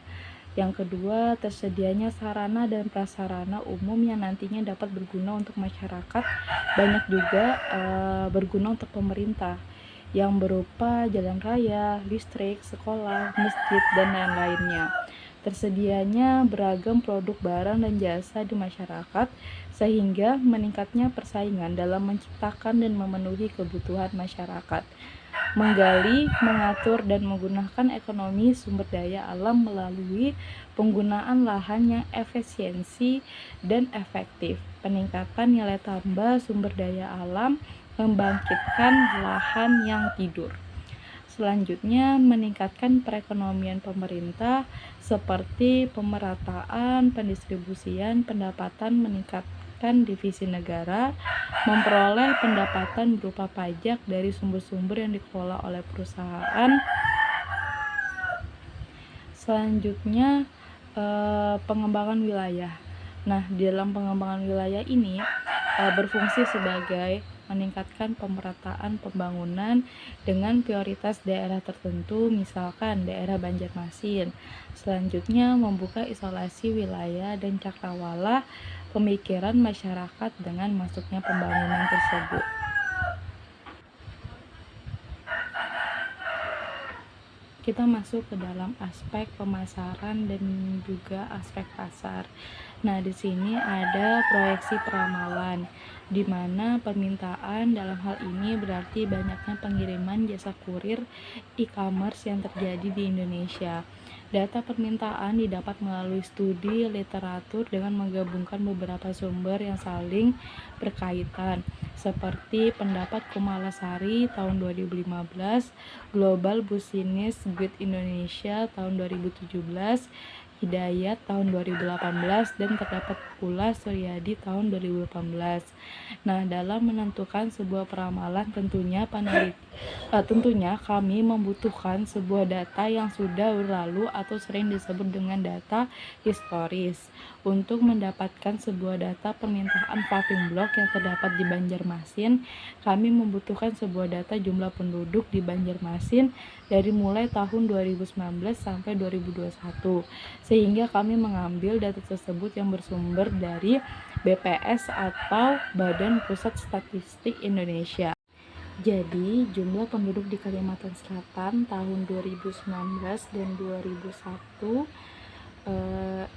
Yang kedua, tersedianya sarana dan prasarana umum yang nantinya dapat berguna untuk masyarakat, banyak juga berguna untuk pemerintah, yang berupa jalan raya, listrik, sekolah, masjid, dan lain-lainnya. Tersedianya beragam produk barang dan jasa di masyarakat, sehingga meningkatnya persaingan dalam menciptakan dan memenuhi kebutuhan masyarakat. Menggali, mengatur, dan menggunakan ekonomi sumber daya alam melalui penggunaan lahan yang efisiensi dan efektif, peningkatan nilai tambah sumber daya alam, membangkitkan lahan yang tidur. Selanjutnya, meningkatkan perekonomian pemerintah seperti pemerataan, pendistribusian, pendapatan, meningkatkan divisi negara, memperoleh pendapatan berupa pajak dari sumber-sumber yang dikelola oleh perusahaan. Selanjutnya, pengembangan wilayah. Nah, di dalam pengembangan wilayah ini berfungsi sebagai meningkatkan pemerataan pembangunan dengan prioritas daerah tertentu, misalkan daerah Banjarmasin. Selanjutnya, membuka isolasi wilayah dan cakrawala pemikiran masyarakat dengan masuknya pembangunan tersebut. Kita masuk ke dalam aspek pemasaran dan juga aspek pasar. Nah, di sini ada proyeksi peramalan, di mana permintaan dalam hal ini berarti banyaknya pengiriman jasa kurir e-commerce yang terjadi di Indonesia. Data permintaan didapat melalui studi literatur dengan menggabungkan beberapa sumber yang saling berkaitan, seperti pendapat Kumalasari tahun 2015, Global Business Guide Indonesia tahun 2017, Hidayat tahun 2018, dan terdapat pula Suryadi tahun 2018. Nah, dalam menentukan sebuah peramalan tentunya kami membutuhkan sebuah data yang sudah berlalu atau sering disebut dengan data historis. Untuk mendapatkan sebuah data permintaan paving block yang terdapat di Banjarmasin, kami membutuhkan sebuah data jumlah penduduk di Banjarmasin dari mulai tahun 2019 sampai 2021. Sehingga kami mengambil data tersebut yang bersumber dari BPS atau Badan Pusat Statistik Indonesia. Jadi, jumlah penduduk di Kalimantan Selatan tahun 2019 dan 2001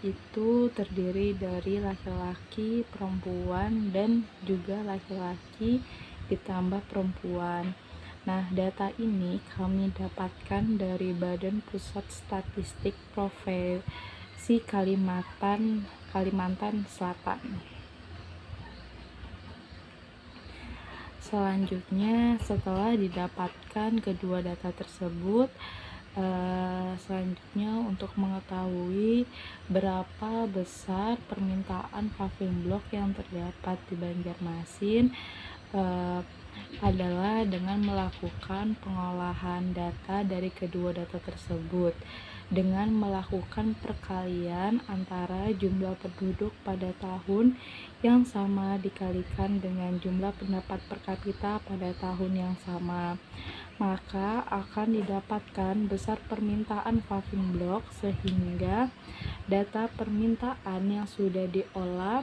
itu terdiri dari laki-laki, perempuan, dan juga laki-laki ditambah perempuan. Nah, data ini kami dapatkan dari Badan Pusat Statistik Provinsi Kalimantan Selatan. Selanjutnya, setelah didapatkan kedua data tersebut, selanjutnya untuk mengetahui berapa besar permintaan paving block yang terdapat di Banjarmasin adalah dengan melakukan pengolahan data dari kedua data tersebut dengan melakukan perkalian antara jumlah penduduk pada tahun yang sama dikalikan dengan jumlah pendapat per kapita pada tahun yang sama, maka akan didapatkan besar permintaan paving block sehingga data permintaan yang sudah diolah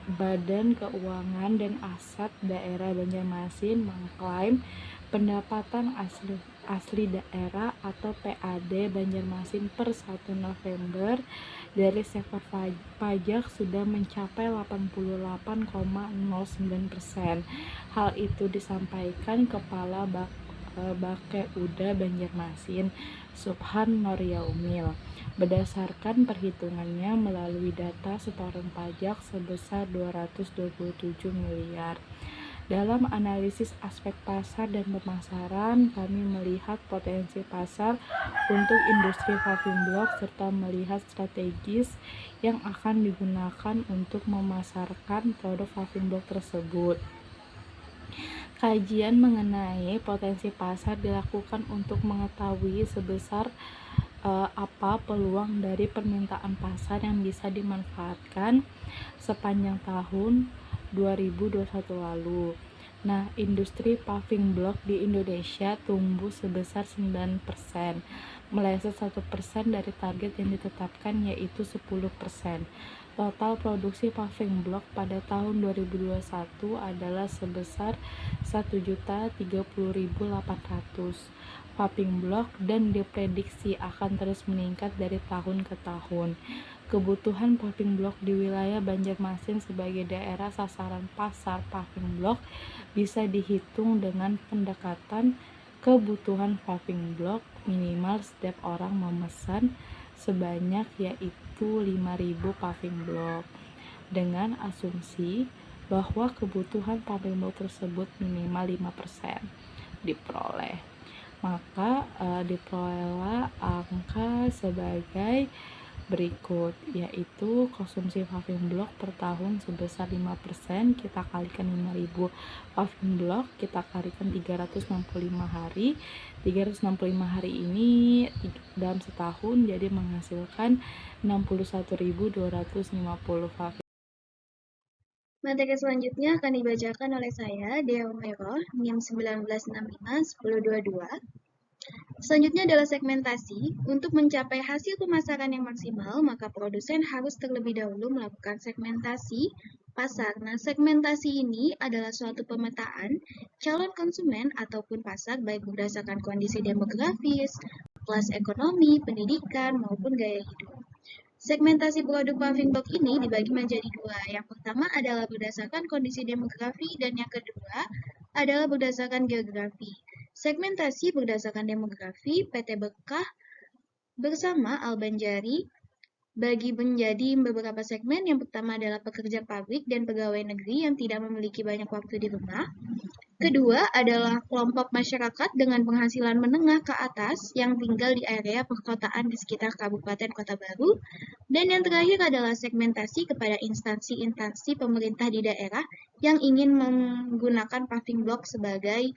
Badan Keuangan dan Aset Daerah Banjarmasin mengklaim pendapatan asli daerah atau PAD Banjarmasin per 1 November dari sektor pajak sudah mencapai 88,09%. Hal itu disampaikan Kepala Bapeuda Banjarmasin, Subhan Noryaumil, berdasarkan perhitungannya melalui data setoran pajak sebesar 227 miliar. Dalam analisis aspek pasar dan pemasaran, kami melihat potensi pasar untuk industri paving block serta melihat strategis yang akan digunakan untuk memasarkan produk paving block tersebut. Kajian mengenai potensi pasar dilakukan untuk mengetahui sebesar apa peluang dari permintaan pasar yang bisa dimanfaatkan sepanjang tahun 2021 lalu. Nah, industri paving block di Indonesia tumbuh sebesar 9%, meleset 1% dari target yang ditetapkan yaitu 10%. Total produksi paving block pada tahun 2021 adalah sebesar 1.030.800 paving block dan diprediksi akan terus meningkat dari tahun ke tahun. Kebutuhan paving block di wilayah Banjarmasin sebagai daerah sasaran pasar paving block bisa dihitung dengan pendekatan kebutuhan paving block minimal setiap orang memesan sebanyak yaitu 5.000 paving block dengan asumsi bahwa kebutuhan paving block tersebut minimal 5% diperoleh, maka diperolehlah angka sebagai berikut, yaitu konsumsi paving block per tahun sebesar 5%, kita kalikan 5.000 paving block, kita kalikan 365 hari. 365 hari ini dalam setahun jadi menghasilkan 61.250 paving. Materi selanjutnya akan dibacakan oleh saya, Dea Umairah, NIM 1965-1022. Selanjutnya adalah segmentasi. Untuk mencapai hasil pemasaran yang maksimal, maka produsen harus terlebih dahulu melakukan segmentasi pasar. Nah, segmentasi ini adalah suatu pemetaan calon konsumen ataupun pasar baik berdasarkan kondisi demografis, kelas ekonomi, pendidikan, maupun gaya hidup. Segmentasi produk paving block ini dibagi menjadi dua. Yang pertama adalah berdasarkan kondisi demografi dan yang kedua adalah berdasarkan geografi. Segmentasi berdasarkan demografi, PT Berkah bersama Al-Banjari bagi menjadi beberapa segmen. Yang pertama adalah pekerja pabrik dan pegawai negeri yang tidak memiliki banyak waktu di rumah. Kedua adalah kelompok masyarakat dengan penghasilan menengah ke atas yang tinggal di area perkotaan di sekitar Kabupaten Kota Baru. Dan yang terakhir adalah segmentasi kepada instansi-instansi pemerintah di daerah yang ingin menggunakan paving block sebagai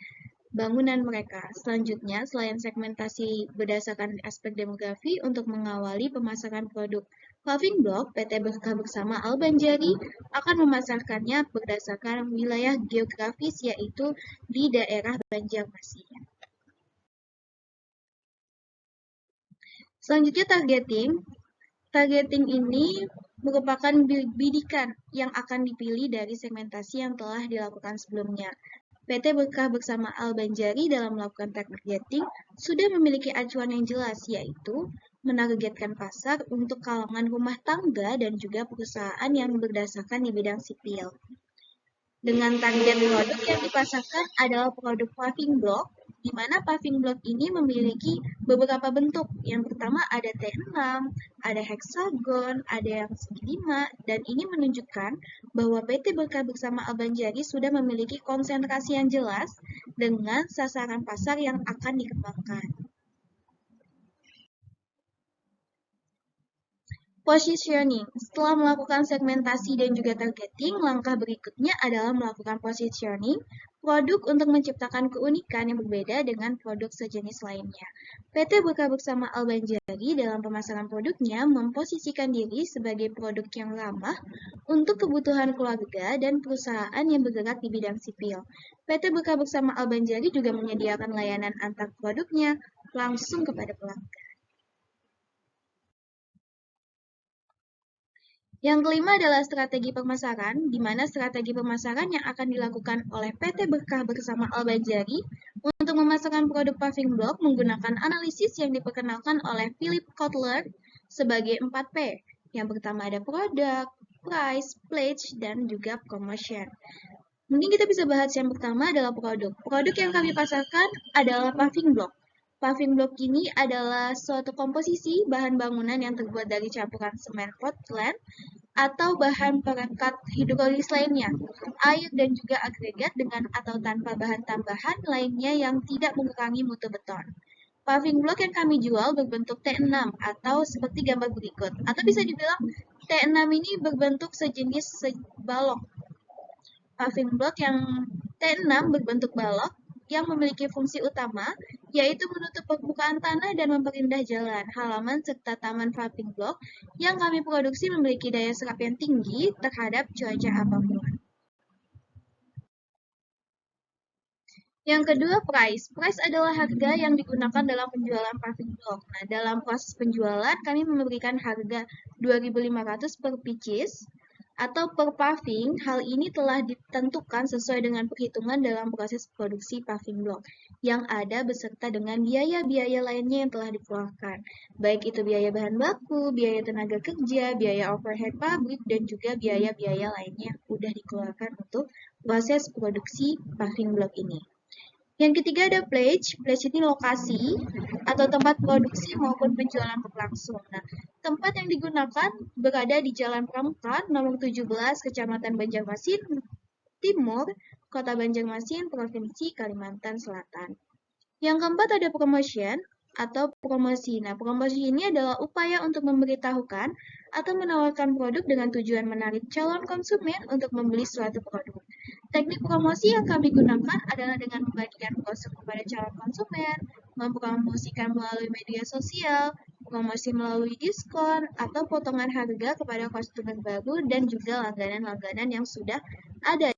bangunan mereka. Selanjutnya, selain segmentasi berdasarkan aspek demografi, untuk mengawali pemasaran produk paving block, PT Berkah bersama Al-Banjari akan memasarkannya berdasarkan wilayah geografis, yaitu di daerah Banjarmasin. Selanjutnya, targeting. Targeting ini merupakan bidikan yang akan dipilih dari segmentasi yang telah dilakukan sebelumnya. PT Berkah bersama Al-Banjari dalam melakukan targeting sudah memiliki acuan yang jelas, yaitu menargetkan pasar untuk kalangan rumah tangga dan juga perusahaan yang berdasarkan di bidang sipil. Dengan target produk yang dipasarkan adalah produk paving block, di mana paving block ini memiliki beberapa bentuk. Yang pertama ada T6, ada heksagon, ada yang segi 5, dan ini menunjukkan bahwa PT Berkah bersama Al-Banjari sudah memiliki konsentrasi yang jelas dengan sasaran pasar yang akan dikembangkan. Positioning. Setelah melakukan segmentasi dan juga targeting, langkah berikutnya adalah melakukan positioning produk untuk menciptakan keunikan yang berbeda dengan produk sejenis lainnya. PT Berkah bersama Al-Banjari dalam pemasaran produknya memposisikan diri sebagai produk yang ramah untuk kebutuhan keluarga dan perusahaan yang bergerak di bidang sipil. PT Berkah bersama Al-Banjari juga menyediakan layanan antar produknya langsung kepada pelanggan. Yang kelima adalah strategi pemasaran, di mana strategi pemasaran yang akan dilakukan oleh PT Berkah bersama Al-Banjari untuk memasarkan produk paving block menggunakan analisis yang diperkenalkan oleh Philip Kotler sebagai 4P. Yang pertama ada produk, price, pledge, dan juga promotion. Mungkin kita bisa bahas yang pertama adalah produk. Produk yang kami pasarkan adalah paving block. Paving block ini adalah suatu komposisi bahan bangunan yang terbuat dari campuran semen Portland atau bahan perekat hidrolis lainnya, air dan juga agregat dengan atau tanpa bahan tambahan lainnya yang tidak mengurangi mutu beton. Paving block yang kami jual berbentuk T6 atau seperti gambar berikut, atau bisa dibilang T6 ini berbentuk sejenis balok. Paving block yang T6 berbentuk balok yang memiliki fungsi utama, yaitu menutup permukaan tanah dan memperindah jalan, halaman, serta taman paving block yang kami produksi memiliki daya serap yang tinggi terhadap cuaca apapun. Yang kedua, price. Price adalah harga yang digunakan dalam penjualan paving block. Nah, dalam proses penjualan, kami memberikan harga 2.500 per pieces atau per paving. Hal ini telah ditentukan sesuai dengan perhitungan dalam proses produksi paving block yang ada beserta dengan biaya-biaya lainnya yang telah dikeluarkan, baik itu biaya bahan baku, biaya tenaga kerja, biaya overhead pabrik, dan juga biaya-biaya lainnya yang sudah dikeluarkan untuk proses produksi paving block ini. Yang ketiga ada pledge. Pledge ini lokasi atau tempat produksi maupun penjualan berlangsung. Nah, tempat yang digunakan berada di Jalan Pramuka, nomor 17, Kecamatan Banjarmasin Timur, Kota Banjarmasin, Provinsi Kalimantan Selatan. Yang keempat ada promotion atau promosi. Nah, promosi ini adalah upaya untuk memberitahukan atau menawarkan produk dengan tujuan menarik calon konsumen untuk membeli suatu produk. Teknik promosi yang kami gunakan adalah dengan membagikan brosur kepada calon konsumen, mempromosikan melalui media sosial, promosi melalui diskon, atau potongan harga kepada konsumen baru dan juga langganan-langganan yang sudah ada.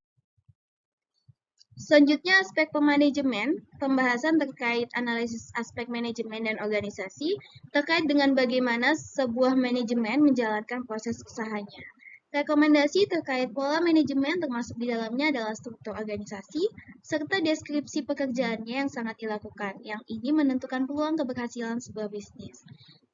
Selanjutnya, aspek pemanajemen, pembahasan terkait analisis aspek manajemen dan organisasi, terkait dengan bagaimana sebuah manajemen menjalankan proses usahanya. Rekomendasi terkait pola manajemen termasuk di dalamnya adalah struktur organisasi, serta deskripsi pekerjaannya yang sangat dilakukan, yang ini menentukan peluang keberhasilan sebuah bisnis.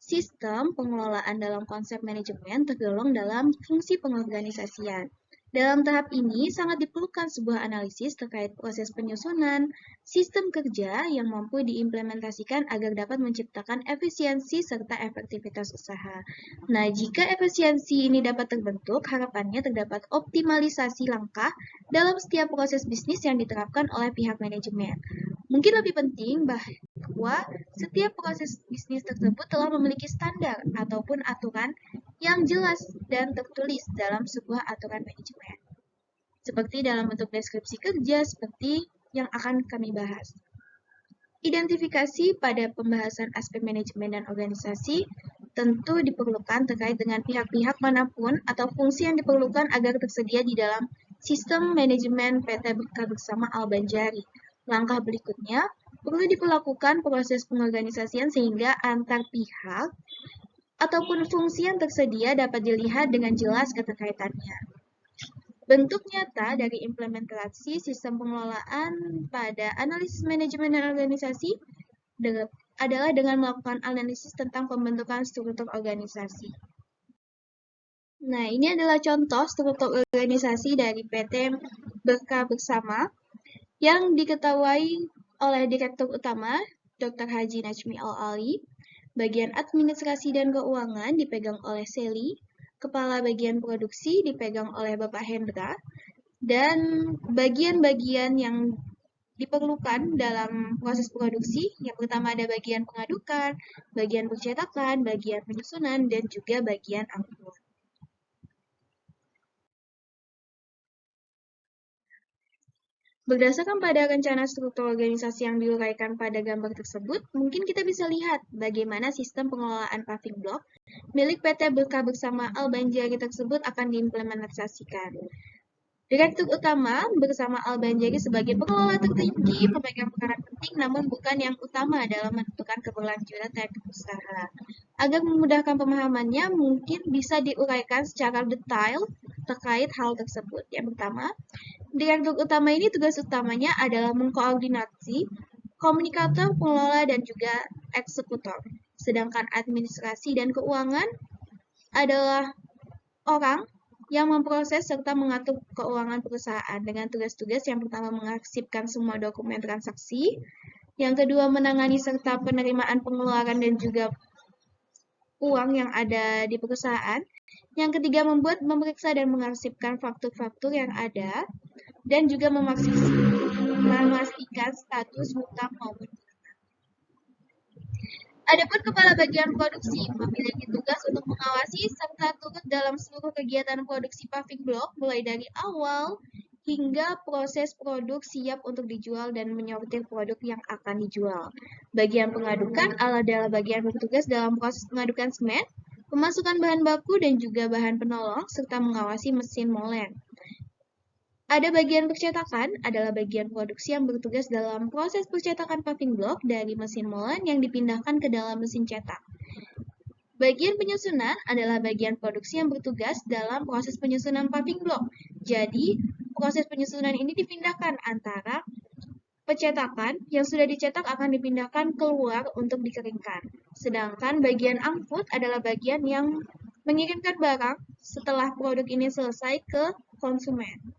Sistem pengelolaan dalam konsep manajemen tergolong dalam fungsi pengorganisasian. Dalam tahap ini, sangat diperlukan sebuah analisis terkait proses penyusunan, sistem kerja yang mampu diimplementasikan agar dapat menciptakan efisiensi serta efektivitas usaha. Nah, jika efisiensi ini dapat terbentuk, harapannya terdapat optimalisasi langkah dalam setiap proses bisnis yang diterapkan oleh pihak manajemen. Mungkin lebih penting bahwa setiap proses bisnis tersebut telah memiliki standar ataupun aturan yang jelas dan tertulis dalam sebuah aturan manajemen. Seperti dalam bentuk deskripsi kerja seperti yang akan kami bahas. Identifikasi pada pembahasan aspek manajemen dan organisasi tentu diperlukan terkait dengan pihak-pihak manapun atau fungsi yang diperlukan agar tersedia di dalam sistem manajemen PT Berkah bersama Al-Banjari. Langkah berikutnya, perlu diperlakukan proses pengorganisasian sehingga antar pihak ataupun fungsi yang tersedia dapat dilihat dengan jelas keterkaitannya. Bentuk nyata dari implementasi sistem pengelolaan pada analisis manajemen dan organisasi adalah dengan melakukan analisis tentang pembentukan struktur organisasi. Nah, ini adalah contoh struktur organisasi dari PT Berkah Bersama yang diketahui oleh Direktur Utama Dr. Haji Najmi Al-Ali, bagian administrasi dan keuangan dipegang oleh Seli, kepala bagian produksi dipegang oleh Bapak Hendra, dan bagian-bagian yang diperlukan dalam proses produksi, yang pertama ada bagian pengadukan, bagian percetakan, bagian penyusunan, dan juga bagian angkutan. Berdasarkan pada rencana struktur organisasi yang diuraikan pada gambar tersebut, mungkin kita bisa lihat bagaimana sistem pengelolaan paving block milik PT Berkah Bersama Al-Banjari tersebut akan diimplementasikan. Direktur Utama bersama Al-Banjari sebagai pengelola tertinggi memegang peran penting namun bukan yang utama dalam menentukan keberlanjutan teknik usaha. Agar memudahkan pemahamannya, mungkin bisa diuraikan secara detail terkait hal tersebut. Yang pertama, Direktur Utama ini tugas utamanya adalah mengkoordinasi komunikator, pengelola, dan juga eksekutor. Sedangkan administrasi dan keuangan adalah orang yang memproses serta mengatur keuangan perusahaan dengan tugas-tugas yang pertama mengarsipkan semua dokumen transaksi, yang kedua menangani serta penerimaan pengeluaran dan juga uang yang ada di perusahaan, yang ketiga membuat, memeriksa dan mengarsipkan faktur-faktur yang ada, dan juga memastikan status hutang maupun. Adapun kepala bagian produksi memiliki tugas untuk mengawasi serta turut dalam seluruh kegiatan produksi paving block mulai dari awal hingga proses produk siap untuk dijual dan menyortir produk yang akan dijual. Bagian pengadukan adalah bagian bertugas dalam proses pengadukan semen, pemasukan bahan baku dan juga bahan penolong serta mengawasi mesin molen. Ada bagian percetakan, adalah bagian produksi yang bertugas dalam proses percetakan paving block dari mesin molen yang dipindahkan ke dalam mesin cetak. Bagian penyusunan adalah bagian produksi yang bertugas dalam proses penyusunan paving block. Jadi, proses penyusunan ini dipindahkan antara pencetakan yang sudah dicetak akan dipindahkan keluar untuk dikeringkan. Sedangkan bagian angkut adalah bagian yang mengirimkan barang setelah produk ini selesai ke konsumen.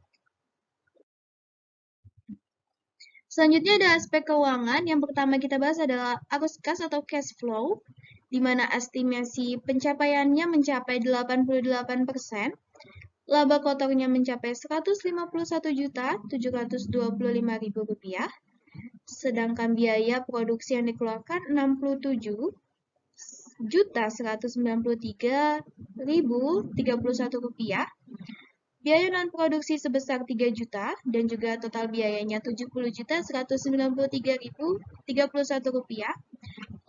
Selanjutnya ada aspek keuangan. Yang pertama kita bahas adalah arus kas atau cash flow, di mana estimasi pencapaiannya mencapai 88%, laba kotornya mencapai Rp151.725.000, sedangkan biaya produksi yang dikeluarkan Rp67.193.031, biaya non-produksi sebesar 3 juta, dan juga total biayanya Rp70.193.031.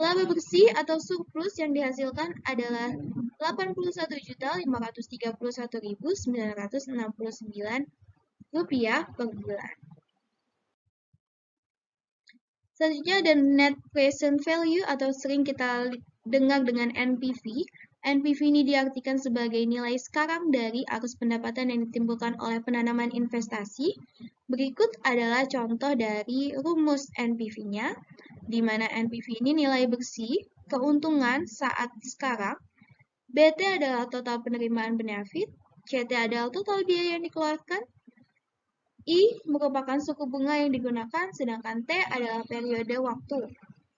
Laba bersih atau surplus yang dihasilkan adalah Rp81.531.969 per bulan. Selanjutnya ada net present value atau sering kita dengar dengan NPV. NPV ini diartikan sebagai nilai sekarang dari arus pendapatan yang ditimbulkan oleh penanaman investasi. Berikut adalah contoh dari rumus NPV-nya, di mana NPV ini nilai bersih, keuntungan saat sekarang, BT adalah total penerimaan benefit, CT adalah total biaya yang dikeluarkan, I merupakan suku bunga yang digunakan, sedangkan T adalah periode waktu.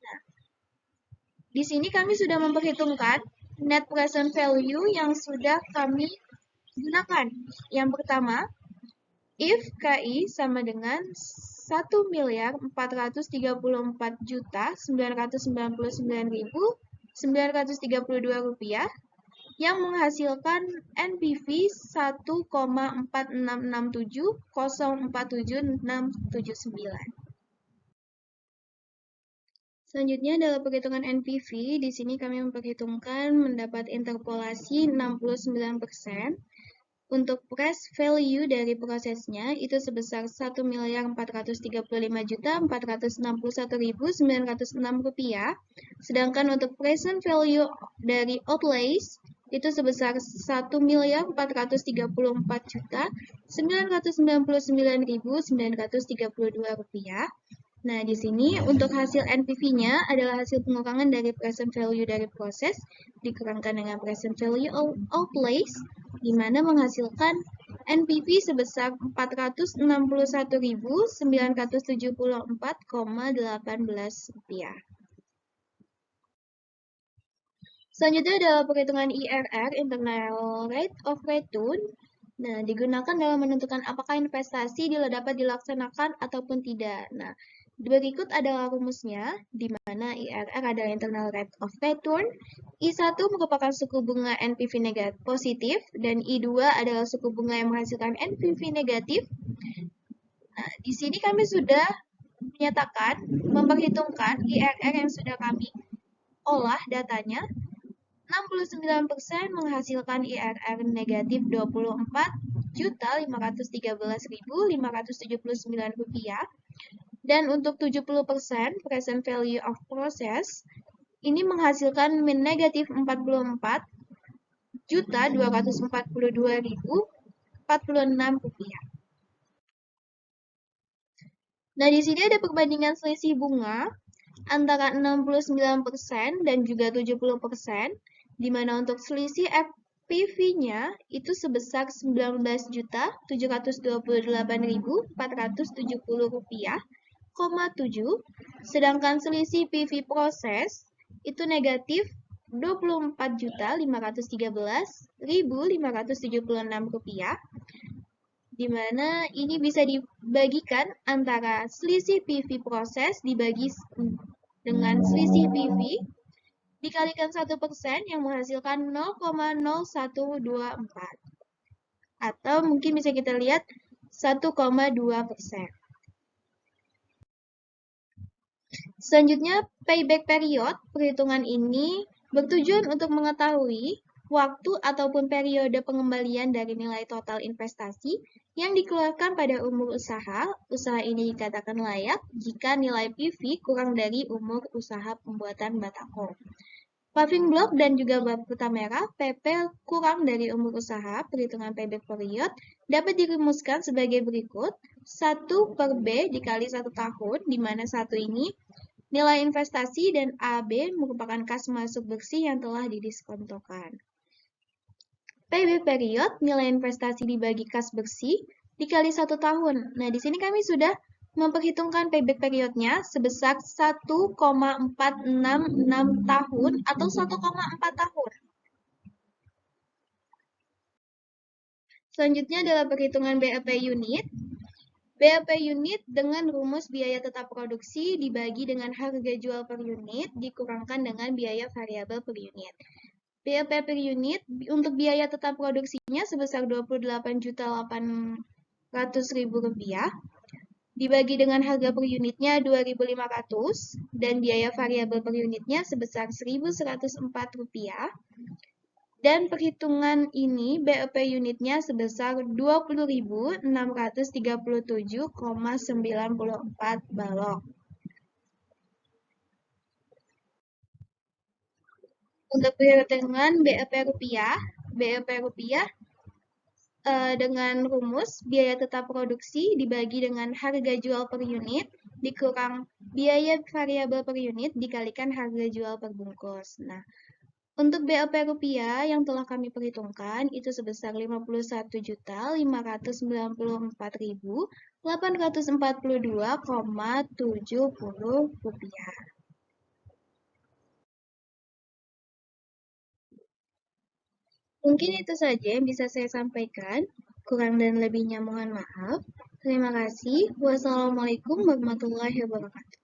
Nah, di sini kami sudah memperhitungkan net present value yang sudah kami gunakan. Yang pertama, if KI sama dengan Rp1.434.999.932 yang menghasilkan NPV 1,4667047679. Selanjutnya adalah perhitungan NPV. Di sini kami memperhitungkan mendapat interpolasi 69%. Untuk price value dari prosesnya itu sebesar Rp1.435.461.906. Sedangkan untuk present value dari outlays itu sebesar Rp1.434.999.932. Nah, di sini untuk hasil NPV-nya adalah hasil pengurangan dari present value dari proses dikurangkan dengan present value outlays, di mana menghasilkan NPV sebesar Rp461.974,18. Selanjutnya adalah perhitungan IRR, Internal Rate of Return. Nah, digunakan dalam menentukan apakah investasi dapat dilaksanakan ataupun tidak. Nah, berikut adalah rumusnya, di mana IRR adalah Internal Rate of Return, I1 merupakan suku bunga NPV negatif positif, dan I2 adalah suku bunga yang menghasilkan NPV negatif. Nah, di sini kami sudah menyatakan, memperhitungkan IRR yang sudah kami olah datanya. 69% menghasilkan IRR negatif Rp24.513.579. Dan untuk 70% present value of process ini menghasilkan negatif Rp44.242.046. Nah, di sini ada perbandingan selisih bunga antara 69% dan juga 70%, di mana untuk selisih FPV-nya itu sebesar Rp19.288.470,7, sedangkan selisih PV proses itu negatif Rp24.513.576, di mana ini bisa dibagikan antara selisih PV proses dibagi dengan selisih PV dikalikan 1% yang menghasilkan 0,0124. Atau mungkin bisa kita lihat 1,2%. Selanjutnya, payback period. Perhitungan ini bertujuan untuk mengetahui waktu ataupun periode pengembalian dari nilai total investasi yang dikeluarkan pada umur usaha. Usaha ini dikatakan layak jika nilai PV kurang dari umur usaha pembuatan batako. Paving block dan juga bata merah, PP kurang dari umur usaha. Perhitungan payback period dapat dirumuskan sebagai berikut. 1/B dikali 1 tahun, di mana 1 ini nilai investasi dan AB merupakan kas masuk bersih yang telah didiskontokan. Payback period, nilai investasi dibagi kas bersih, dikali 1 tahun. Nah, di sini kami sudah memperhitungkan payback periodnya sebesar 1,466 tahun atau 1,4 tahun. Selanjutnya adalah perhitungan BAP unit. BAP unit dengan rumus biaya tetap produksi dibagi dengan harga jual per unit dikurangkan dengan biaya variabel per unit. BAP per unit untuk biaya tetap produksinya sebesar Rp28.800.000 dibagi dengan harga per unitnya Rp2.500 dan biaya variabel per unitnya sebesar Rp1.104. Dan perhitungan ini BAP unitnya sebesar Rp20.637,94 balok. Untuk perhitungan BAP rupiah dengan rumus biaya tetap produksi dibagi dengan harga jual per unit dikurang biaya variabel per unit dikalikan harga jual per bungkus. Nah, untuk BAP rupiah yang telah kami perhitungkan itu sebesar Rp51.594.842,70. Mungkin itu saja yang bisa saya sampaikan. Kurang dan lebihnya mohon maaf. Terima kasih. Wassalamualaikum warahmatullahi wabarakatuh.